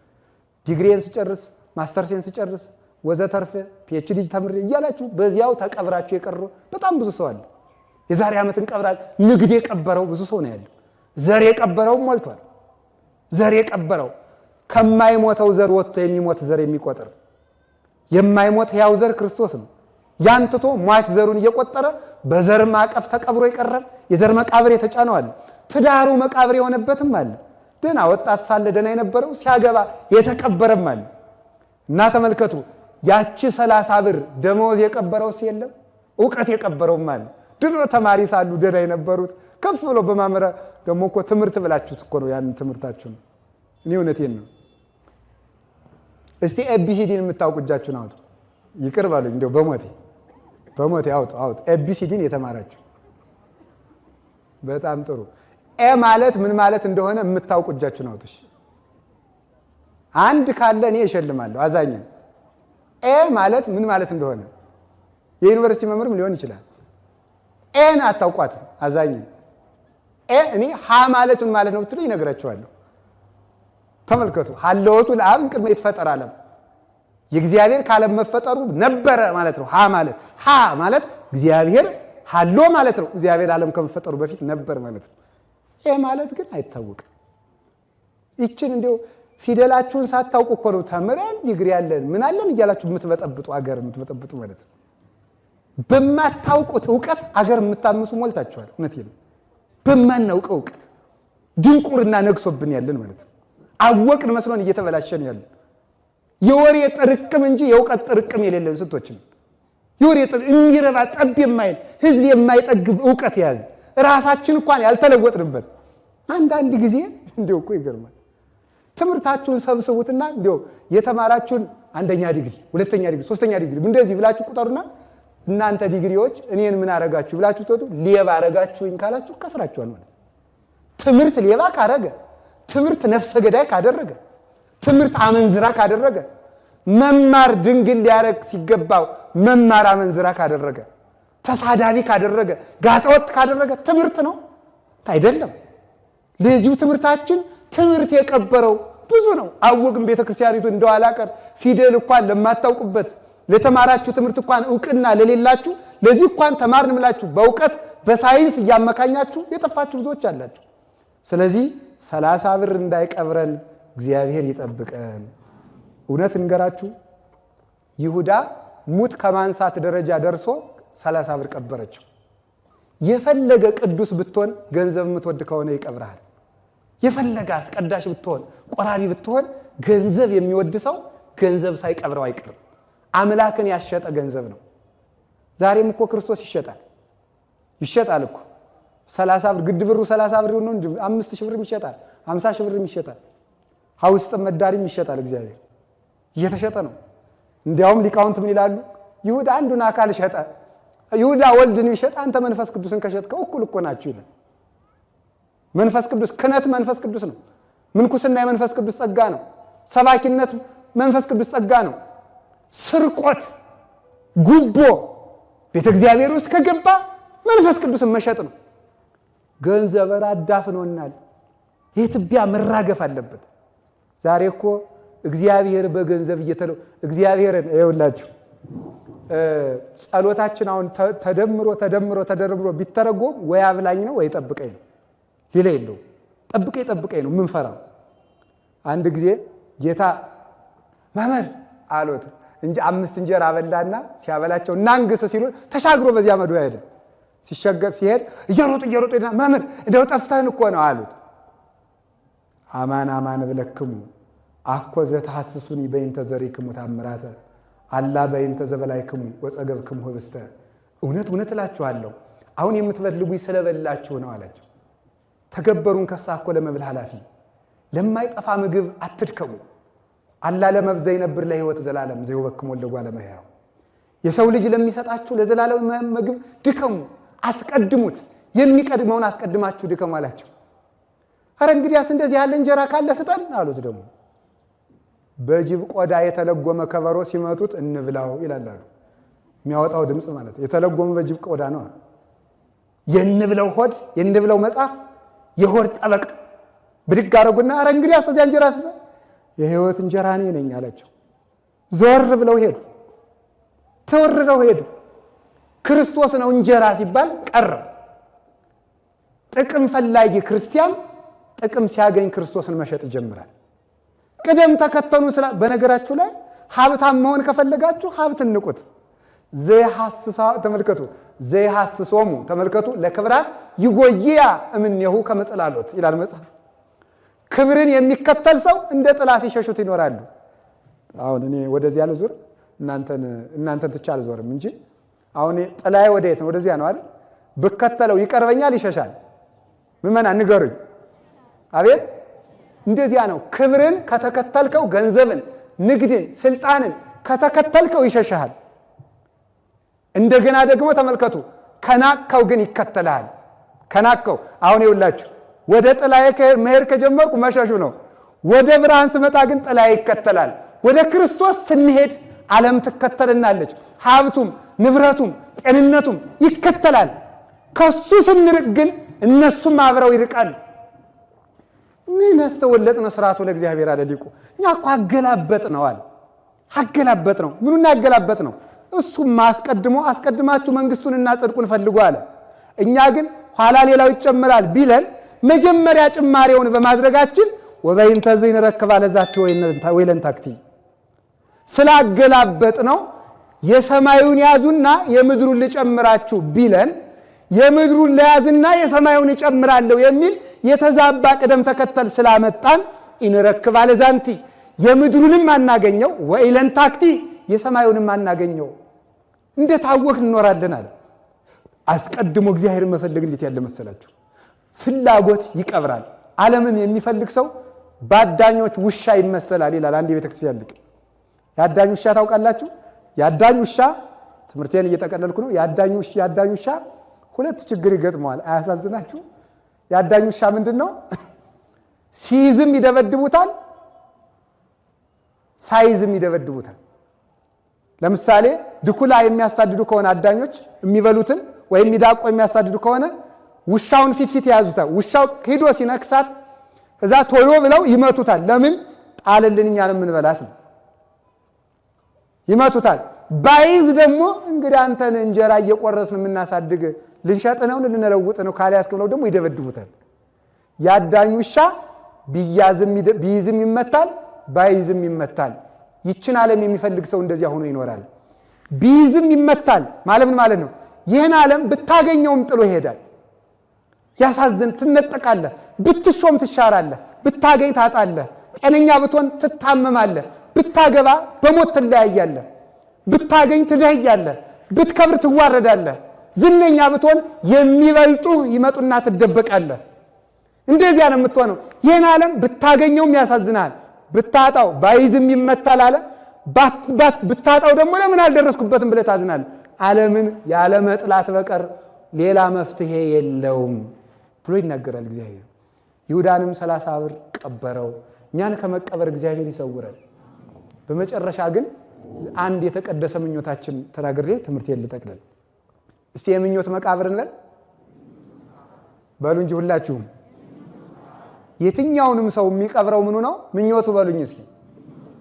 ዲግሪን ሲጨርስ ማስተርሴን ሲጨርስ ወዘተርፈ ፒኤችዲ ተምሬ እያላችሁ በዚያው ተቀብራችሁ የቀሩ በጣም ብዙ ሰው አለ። የዛሬ ዓመት እንቀብራል። ንግድ የቀበረው ብዙ ሰው ነው ያለው። ዘር የቀበረው ሞልቷል። ዘር የቀበረው ከማይሞተው ዘር ወጥቶ የሚሞት ዘር የሚቆጥር የማይሞት ሕያው ዘር ክርስቶስ ነው። ያንትቶ ሟች ዘሩን እየቆጠረ በዘር ማቀፍ ተቀብሮ ይቀራል። የዘር መቃብር የተጫነው አለ። ትዳሩ መቃብር የሆነበትም አለ። ደና ወጣት ሳለ ደና የነበረው ሲያገባ የተቀበረም አለ። እና ተመልከቱ፣ ያቺ 30 ብር ደሞዝ የቀበረው የለም፣ ዕውቀት የቀበረውም አለ። ድሮ ተማሪ ሳሉ ደና የነበሩት ከፍ ብሎ በማመራ ደግሞ እኮ ትምህርት ብላችሁት እኮ ነው ያን ትምህርታችሁን። እኔ እውነቴን ነው። እስቲ ኤቢሲዲን የምታውቁ እጃችሁን አውጡ። ይቅር ባሉኝ እንደው በሞቴ አውጡ። ኤቢሲዲን የተማራችሁ በጣም ጥሩ። ኤ ማለት ምን ማለት እንደሆነ የምታውቁ እጃችሁን አውጡ። አንድ ካለ እኔ እሸልማለሁ። አዛኝ ኤ ማለት ምን ማለት እንደሆነ የዩኒቨርሲቲ መምህርም ሊሆን ይችላል። ኤን አታውቋትም። አዛኝ ኤ እኔ ሀ ማለት ምን ማለት ነው ብትሉ ይነግራችኋለሁ። ተመልከቱ፣ ሀለወቱ ለአብ ቅድመ ይትፈጠር ዓለም፣ የእግዚአብሔር ካለም መፈጠሩ ነበረ ማለት ነው። ሀ ማለት እግዚአብሔር ሀሎ ማለት ነው። እግዚአብሔር ዓለም ከመፈጠሩ በፊት ነበር ማለት ነው። ኤ ማለት ግን አይታወቅም። ይችን እንዲያው ፊደላችሁን ሳታውቁ እኮ ነው ተምረን ዲግሪ ያለን ምን አለን እያላችሁ የምትበጠብጡ አገር የምትበጠብጡ ማለት ነው። በማታውቁት ዕውቀት አገር የምታምሱ ሞልታችኋል። እውነቴን ነው። በማናውቀው ዕውቀት ድንቁርና ነግሶብን ያለን ማለት ነው። አወቅን መስሎን እየተበላሸን ያለን የወሬ ጥርቅም እንጂ የእውቀት ጥርቅም የሌለን ስንቶች ነው። የወሬ የሚረባ ጠብ የማይል ህዝብ የማይጠግብ ዕውቀት የያዘ ራሳችን እንኳን ያልተለወጥንበት። አንዳንድ ጊዜ እንዲያው እኮ ይገርማል። ትምህርታችሁን ሰብስቡትና እንዲያው የተማራችሁን 1ኛ ዲግሪ፣ 2ኛ ዲግሪ፣ 3ኛ ዲግሪ እንደዚህ ብላችሁ ቁጠሩና እናንተ ዲግሪዎች እኔን ምን አረጋችሁ ብላችሁ ተወጡ። ሌባ አረጋችሁኝ ካላችሁ ከስራችኋል ማለት ነው። ትምህርት ሌባ ካረገ፣ ትምህርት ነፍሰ ገዳይ ካደረገ፣ ትምህርት አመንዝራ ካደረገ፣ መማር ድንግል ሊያረግ ሲገባው መማር አመንዝራ ካደረገ፣ ተሳዳቢ ካደረገ፣ ጋጠወጥ ካደረገ ትምህርት ነው አይደለም። ለዚሁ ትምህርታችን ትምህርት የቀበረው ብዙ ነው። አወቅን ቤተክርስቲያኒቱ እንደዋላ ቀር ፊደል እንኳን ለማታውቁበት ለተማራችሁ ትምህርት እንኳን ዕውቅና ለሌላችሁ ለዚህ እንኳን ተማርን ብላችሁ በእውቀት በሳይንስ እያመካኛችሁ የጠፋችሁ ብዙዎች አላችሁ። ስለዚህ 30 ብር እንዳይቀብረን እግዚአብሔር ይጠብቀን። እውነት እንገራችሁ፣ ይሁዳ ሙት ከማንሳት ደረጃ ደርሶ 30 ብር ቀበረችው። የፈለገ ቅዱስ ብትሆን ገንዘብ የምትወድ ከሆነ ይቀብርሃል። የፈለገ አስቀዳሽ ብትሆን ቆራቢ ብትሆን ገንዘብ የሚወድ ሰው ገንዘብ ሳይቀብረው አይቀርም። አምላክን ያሸጠ ገንዘብ ነው። ዛሬም እኮ ክርስቶስ ይሸጣል እኮ 30 ብር ግድ ብሩ 30 ብር ነው እንጂ 5000 ብርም ይሸጣል፣ 50000 ብርም ይሸጣል፣ ሐውስጥ መዳሪም ይሸጣል። እግዚአብሔር እየተሸጠ ነው። እንዲያውም ሊቃውንት ምን ይላሉ? ይሁዳ አንዱን አካል ሸጠ። ይሁዳ ወልድን ይሸጥ፣ አንተ መንፈስ ቅዱስን ከሸጥከው እኩል እኮ ናችሁ ይላል። መንፈስ ቅዱስ ክህነት መንፈስ ቅዱስ ነው። ምንኩስና የመንፈስ ቅዱስ ጸጋ ነው። ሰባኪነት መንፈስ ቅዱስ ጸጋ ነው። ስርቆት፣ ጉቦ ቤተ እግዚአብሔር ውስጥ ከገባ መንፈስ ቅዱስን መሸጥ ነው። ገንዘብ አዳፍኖናል። ይህ ትቢያ መራገፍ አለበት። ዛሬ እኮ እግዚአብሔር በገንዘብ እግዚአብሔርን ይኸውላችሁ ጸሎታችን አሁን ተደምሮ ቢተረጎም ወይ አብላኝ ነው ወይ ጠብቀኝ ነው። ሌላ የለውም። ጠብቀኝ ነው የምንፈራው። አንድ ጊዜ ጌታ መምህር አሉት እንጂ 5 እንጀራ አበላና ሲያበላቸው እናንግስ ሲሉ ተሻግሮ በዚያ መዶ ሄደ። ሲሸገር ሲሄድ እየሮጡ መምህር እንደው ጠፍተን እኮ ነው አሉት። አማን ብለክሙ አኮ ዘተሐስሱኒ በእንተ ዘሪክሙ ታምራተ አላ በእንተ ዘበላይክሙ ወጸገብክሙ ህብስተ። እውነት እላችኋለሁ አሁን የምትበልጉኝ ስለበላችሁ ነው አላቸው። ተገበሩን ከሳኮ ለመብል ኃላፊ ለማይጠፋ ምግብ አትድከሙ። አላ ለመብዘ ይነብር ለሕይወት ዘላለም ዘይወክሙ ለጓለ መሕያው። የሰው ልጅ ለሚሰጣችሁ ለዘላለም ምግብ ድከሙ፣ አስቀድሙት። የሚቀድመውን አስቀድማችሁ ድከሙ አላቸው። አረ እንግዲያስ እንደዚህ ያለ እንጀራ ካለ ስጠን አሉት። ደግሞ በጅብ ቆዳ የተለጎመ ከበሮ ሲመቱት እንብላው ይላሉ። የሚያወጣው ድምፅ ማለት የተለጎመ በጅብ ቆዳ ነው። የእንብለው ሆድ የእንብለው መጽሐፍ የሆድ ጠበቅ ብድግ አደረጉና ኧረ እንግዲህ አስተዚያ እንጀራ ስለ የህይወት እንጀራ እኔ ነኝ አላቸው። ዞር ብለው ሄዱ። ተወርደው ሄዱ። ክርስቶስ ነው እንጀራ ሲባል ቀረ። ጥቅም ፈላጊ ክርስቲያን ጥቅም ሲያገኝ ክርስቶስን መሸጥ ይጀምራል። ቅደም ተከተሉ ስለ በነገራችሁ ላይ ሀብታም መሆን ከፈለጋችሁ ሀብት ንቁት። ተመልከቱ ዘይሐስሶሙ ተመልከቱ ለክብራት ይጎይያ እምኔሁ ከመጽላሎት ይላል መጽሐፍ። ክብርን የሚከተል ሰው እንደ ጥላ ሲሸሹት ይኖራሉ። አሁን እኔ ወደዚያ ልዞር እናንተን ትቻ አልዞርም እንጂ አሁን ጥላዬ ወዴት ነው? ወደዚያ ነው አይደል? ብከተለው ይቀርበኛል ይሸሻል። ምዕመናን ንገሩኝ። አቤት እንደዚያ ነው። ክብርን ከተከተልከው ገንዘብን፣ ንግድን፣ ስልጣንን ከተከተልከው ይሸሻል። እንደገና ደግሞ ተመልከቱ ከናቅከው ግን ይከተላል። ከናቅከው አሁን ይውላችሁ ወደ ጥላዬ መሄድ ከጀመርኩ መሸሹ ነው። ወደ ብርሃን ስመጣ ግን ጥላዬ ይከተላል። ወደ ክርስቶስ ስንሄድ ዓለም ትከተልናለች። ሀብቱም ንብረቱም ጤንነቱም ይከተላል። ከሱ ስንርቅ ግን እነሱም አብረው ይርቃል። ምን ያሰወለጥ ነው ስርዓቱ ለእግዚአብሔር አለ ሊቁ። እኛ እኮ አገላበጥ ነው አለ። አገላበጥ ነው። ምኑን ያገላበጥ ነው? እሱም አስቀድማችሁ መንግስቱንና ጽድቁን ፈልጉ አለ። እኛ ግን ኋላ ሌላው ይጨምራል ቢለን መጀመሪያ ጭማሪውን በማድረጋችን ወበይንተ ዘይንረክባ ለዛቲ ወይለን ታክቲ ስላገላበጥ ነው። የሰማዩን ያዙና የምድሩን ልጨምራችሁ ቢለን የምድሩን ለያዝና የሰማዩን እጨምራለሁ የሚል የተዛባ ቅደም ተከተል ስላመጣን ኢንረክባ ለዛንቲ የምድሩንም አናገኘው ወይለን ታክቲ የሰማዩንም አናገኘው። እንደ ታወክ እንኖራለን አለ። አስቀድሞ እግዚአብሔርን መፈለግ እንዴት ያለ መሰላችሁ? ፍላጎት ይቀብራል። ዓለምን የሚፈልግ ሰው በአዳኞች ውሻ ይመሰላል ይላል አንድ የቤተክርስቲያን ሊቅ። የአዳኝ ውሻ ታውቃላችሁ? የአዳኝ ውሻ ትምህርቴን እየጠቀለልኩ ነው። የአዳኝ ውሻ ሁለት ችግር ይገጥመዋል። አያሳዝናችሁ? የአዳኝ ውሻ ምንድነው? ሲይዝም ይደበድቡታል፣ ሳይዝም ይደበድቡታል። ለምሳሌ ድኩላ የሚያሳድዱ ከሆነ አዳኞች የሚበሉትን ወይም ሚዳቆ የሚያሳድዱ ከሆነ ውሻውን ፊት ያዙታል። ውሻው ሄዶ ሲነክሳት እዛ ቶሎ ብለው ይመቱታል። ለምን? ጣልልን እኛን የምንበላት ነው። ይመቱታል። ባይዝ ደግሞ እንግዲህ አንተን እንጀራ እየቆረስን የምናሳድግ ልንሸጥ ነው ልንለውጥ ነው ካልያዝክ ብለው ደግሞ ይደበድቡታል። ያዳኝ ውሻ ቢይዝም ይመታል፣ ባይዝም ይመታል። ይችን ዓለም የሚፈልግ ሰው እንደዚያ ሆኖ ይኖራል። ቢይዝም ይመታል ማለት ምን ማለት ነው? ይህን ዓለም ብታገኘውም ጥሎ ይሄዳል። ያሳዝን ትነጠቃለህ። ብትሾም ትሻራለህ፣ ብታገኝ ታጣለህ። ጤነኛ ብትሆን ትታመማለህ፣ ብታገባ በሞት ትለያያለህ፣ ብታገኝ ትደህያለህ፣ ብትከብር ትዋረዳለህ። ዝነኛ ብትሆን የሚበልጡ ይመጡና ትደበቃለህ። እንደዚያ ነው የምትሆነው። ይህን ዓለም ብታገኘውም ያሳዝናል፣ ብታጣው ባይዝም ይመታል አለ። ብታጣው ደግሞ ለምን አልደረስኩበትም ብለህ ታዝናለህ። ዓለምን ያለ መጥላት በቀር ሌላ መፍትሄ የለውም ብሎ ይናገራል እግዚአብሔር። ይሁዳንም 30 ብር ቀበረው። እኛን ከመቀበር እግዚአብሔር ይሰውራል። በመጨረሻ ግን አንድ የተቀደሰ ምኞታችን ተናግሬ ትምህርቴን ልጠቅልል። እስቲ የምኞት መቃብር እንበል በሉ እንጂ ሁላችሁም። የትኛውንም ሰው የሚቀብረው ምኑ ነው? ምኞቱ በሉኝ እስኪ።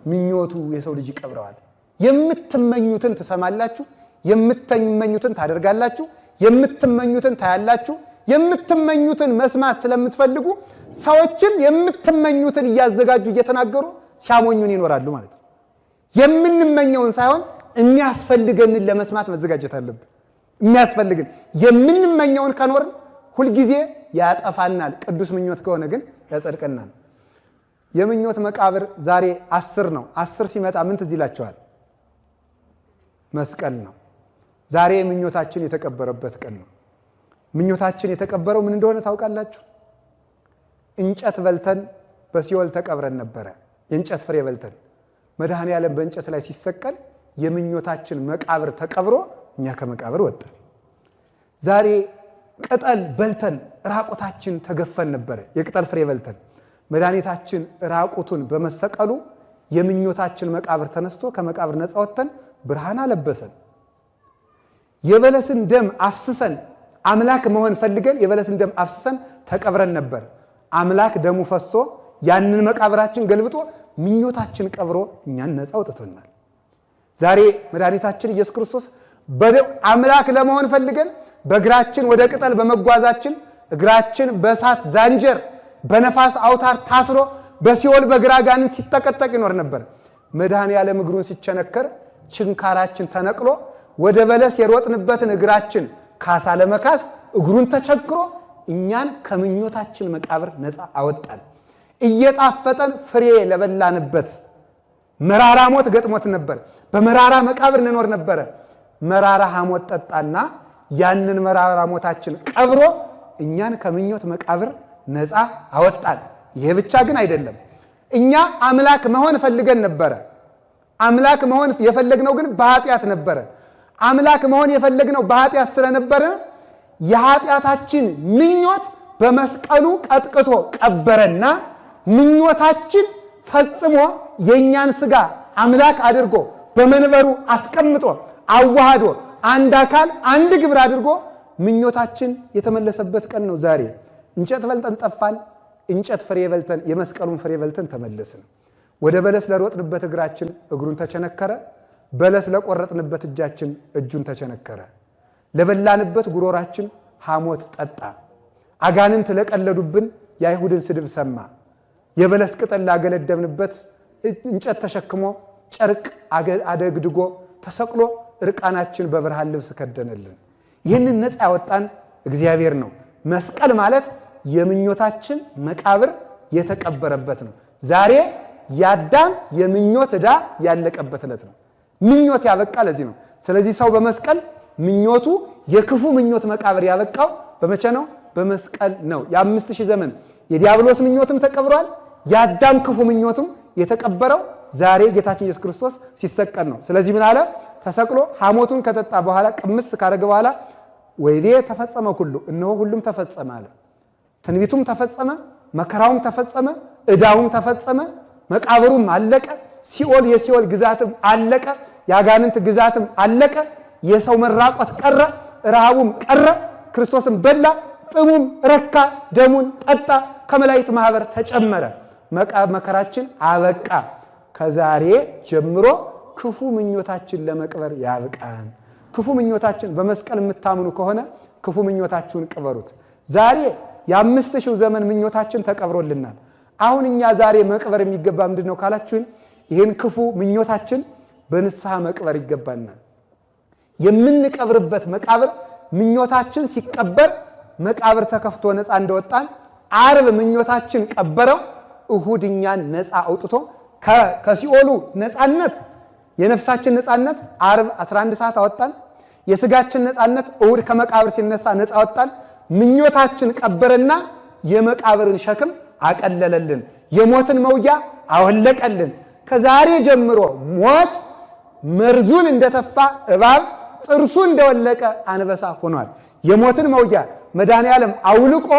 ምኞቱ የሰው ልጅ ይቀብረዋል። የምትመኙትን ትሰማላችሁ፣ የምትመኙትን ታደርጋላችሁ፣ የምትመኙትን ታያላችሁ። የምትመኙትን መስማት ስለምትፈልጉ ሰዎችም የምትመኙትን እያዘጋጁ እየተናገሩ ሲያሞኙን ይኖራሉ ማለት ነው። የምንመኘውን ሳይሆን የሚያስፈልገንን ለመስማት መዘጋጀት አለብን። የሚያስፈልግን የምንመኘውን ከኖርን ሁልጊዜ ያጠፋናል። ቅዱስ ምኞት ከሆነ ግን ያጸድቀናል። የምኞት መቃብር ዛሬ 10 ነው። 10 ሲመጣ ምን ትዝ ይላችኋል? መስቀል ነው። ዛሬ ምኞታችን የተቀበረበት ቀን ነው። ምኞታችን የተቀበረው ምን እንደሆነ ታውቃላችሁ? እንጨት በልተን በሲኦል ተቀብረን ነበረ። የእንጨት ፍሬ በልተን መድኃኔዓለም በእንጨት ላይ ሲሰቀል የምኞታችን መቃብር ተቀብሮ እኛ ከመቃብር ወጣን። ዛሬ ቅጠል በልተን ራቁታችን ተገፈን ነበረ። የቅጠል ፍሬ በልተን መድኃኒታችን ራቁቱን በመሰቀሉ የምኞታችን መቃብር ተነስቶ ከመቃብር ነፃ ወጥተን ብርሃን አለበሰን። የበለስን ደም አፍስሰን አምላክ መሆን ፈልገን የበለስን ደም አፍስሰን ተቀብረን ነበር። አምላክ ደሙ ፈሶ ያንን መቃብራችን ገልብጦ ምኞታችን ቀብሮ እኛን ነፃ አውጥቶናል። ዛሬ መድኃኒታችን ኢየሱስ ክርስቶስ አምላክ ለመሆን ፈልገን በእግራችን ወደ ቅጠል በመጓዛችን እግራችን በእሳት ዛንጀር በነፋስ አውታር ታስሮ በሲኦል በግራ ጋንን ሲጠቀጠቅ ይኖር ነበር። መድኃኔዓለም እግሩን ሲቸነከር ችንካራችን ተነቅሎ ወደ በለስ የሮጥንበትን እግራችን ካሳ ለመካስ እግሩን ተቸክሮ እኛን ከምኞታችን መቃብር ነፃ አወጣን። እየጣፈጠን ፍሬ ለበላንበት መራራ ሞት ገጥሞት ነበር። በመራራ መቃብር እንኖር ነበር። መራራ ሐሞት ጠጣና ያንን መራራ ሞታችን ቀብሮ እኛን ከምኞት መቃብር ነፃ አወጣን። ይሄ ብቻ ግን አይደለም። እኛ አምላክ መሆን ፈልገን ነበር። አምላክ መሆን የፈለግነው ግን በኃጢአት ነበር። አምላክ መሆን የፈለግነው በኃጢአት ስለነበረ የኃጢአታችን ምኞት በመስቀሉ ቀጥቅጦ ቀበረና ምኞታችን ፈጽሞ የኛን ሥጋ አምላክ አድርጎ በመንበሩ አስቀምጦ አዋህዶ አንድ አካል አንድ ግብር አድርጎ ምኞታችን የተመለሰበት ቀን ነው ዛሬ። እንጨት በልተን ጠፋን። እንጨት ፍሬ በልተን የመስቀሉን ፍሬ በልተን ተመለስን። ወደ በለስ ለሮጥንበት እግራችን እግሩን ተቸነከረ። በለስ ለቆረጥንበት እጃችን እጁን ተቸነከረ። ለበላንበት ጉሮራችን ሐሞት ጠጣ። አጋንንት ለቀለዱብን የአይሁድን ስድብ ሰማ። የበለስ ቅጠል ላገለደብንበት እንጨት ተሸክሞ ጨርቅ አደግድጎ ተሰቅሎ እርቃናችን በብርሃን ልብስ ከደነልን። ይህንን ነፃ ያወጣን እግዚአብሔር ነው። መስቀል ማለት የምኞታችን መቃብር የተቀበረበት ነው። ዛሬ ያዳም የምኞት ዕዳ ያለቀበት ዕለት ነው። ምኞት ያበቃ ለዚህ ነው። ስለዚህ ሰው በመስቀል ምኞቱ የክፉ ምኞት መቃብር ያበቃው በመቼ ነው? በመስቀል ነው። የ5000 ዘመን የዲያብሎስ ምኞትም ተቀብሯል። ያዳም ክፉ ምኞትም የተቀበረው ዛሬ ጌታችን ኢየሱስ ክርስቶስ ሲሰቀል ነው። ስለዚህ ምን አለ? ተሰቅሎ ሐሞቱን ከጠጣ በኋላ ቅምስ ካረገ በኋላ ወይቤ ተፈጸመ ሁሉ፣ እነሆ ሁሉም ተፈጸመ አለ። ትንቢቱም ተፈጸመ፣ መከራውም ተፈጸመ፣ ዕዳውም ተፈጸመ፣ መቃብሩም አለቀ፣ ሲኦል የሲኦል ግዛትም አለቀ፣ የአጋንንት ግዛትም አለቀ፣ የሰው መራቆት ቀረ፣ ረሃቡም ቀረ፣ ክርስቶስም በላ፣ ጥሙም ረካ፣ ደሙን ጠጣ፣ ከመላእክት ማህበር ተጨመረ፣ መከራችን አበቃ። ከዛሬ ጀምሮ ክፉ ምኞታችን ለመቅበር ያብቃን። ክፉ ምኞታችን በመስቀል የምታምኑ ከሆነ ክፉ ምኞታችሁን ቅበሩት። ዛሬ የ5000 ዘመን ምኞታችን ተቀብሮልናል። አሁን እኛ ዛሬ መቅበር የሚገባ ምንድነው ካላችሁን፣ ይህን ክፉ ምኞታችን በንስሐ መቅበር ይገባናል። የምንቀብርበት መቃብር ምኞታችን ሲቀበር መቃብር ተከፍቶ ነፃ እንደወጣን ዓርብ ምኞታችን ቀበረው፣ እሁድ እኛን ነፃ አውጥቶ ከሲኦሉ ነፃነት የነፍሳችን ነፃነት ዓርብ 11 ሰዓት አወጣን። የስጋችን ነፃነት እሁድ ከመቃብር ሲነሳ ነፃ አወጣን። ምኞታችን ቀበረና የመቃብርን ሸክም አቀለለልን። የሞትን መውጊያ አወለቀልን። ከዛሬ ጀምሮ ሞት መርዙን እንደተፋ እባብ ጥርሱ እንደወለቀ አንበሳ ሆኗል። የሞትን መውጊያ መድኃኔዓለም አውልቆ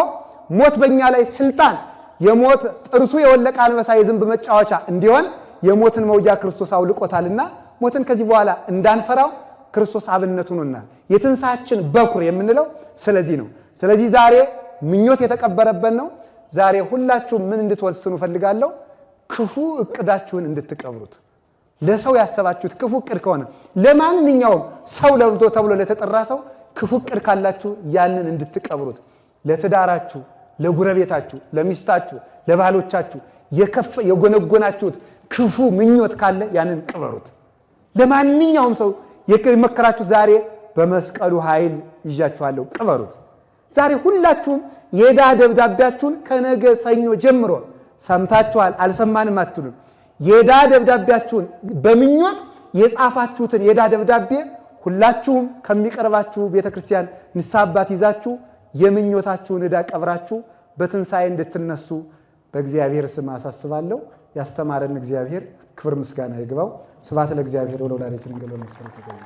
ሞት በእኛ ላይ ስልጣን የሞት ጥርሱ የወለቀ አንበሳ የዝንብ መጫወቻ እንዲሆን የሞትን መውጊያ ክርስቶስ አውልቆታልና ሞትን ከዚህ በኋላ እንዳንፈራው ክርስቶስ አብነት ሆኖናል። የትንሳችን በኩር የምንለው ስለዚህ ነው። ስለዚህ ዛሬ ምኞት የተቀበረበት ነው። ዛሬ ሁላችሁም ምን እንድትወስኑ ፈልጋለሁ? ክፉ እቅዳችሁን እንድትቀብሩት። ለሰው ያሰባችሁት ክፉ እቅድ ከሆነ ለማንኛውም ሰው ለብዶ ተብሎ ለተጠራ ሰው ክፉ እቅድ ካላችሁ ያንን እንድትቀብሩት። ለትዳራችሁ፣ ለጉረቤታችሁ፣ ለሚስታችሁ፣ ለባሎቻችሁ የጎነጎናችሁት ክፉ ምኞት ካለ ያንን ቅበሩት። ለማንኛውም ሰው የመከራችሁ ዛሬ በመስቀሉ ኃይል ይዣችኋለሁ፣ ቅበሩት። ዛሬ ሁላችሁም የዕዳ ደብዳቤያችሁን ከነገ ሰኞ ጀምሮ ሰምታችኋል፣ አልሰማንም አትሉም። የዕዳ ደብዳቤያችሁን በምኞት የጻፋችሁትን የዕዳ ደብዳቤ ሁላችሁም ከሚቀርባችሁ ቤተክርስቲያን ንስሐ አባት ይዛችሁ የምኞታችሁን ዕዳ ቀብራችሁ በትንሣኤ እንድትነሱ በእግዚአብሔር ስም አሳስባለሁ። ያስተማረን እግዚአብሔር ክብር ምስጋና ይግባው። ስብሐት ለእግዚአብሔር ወለወላዲቱ ድንግል ወለመስቀሉ ክቡር።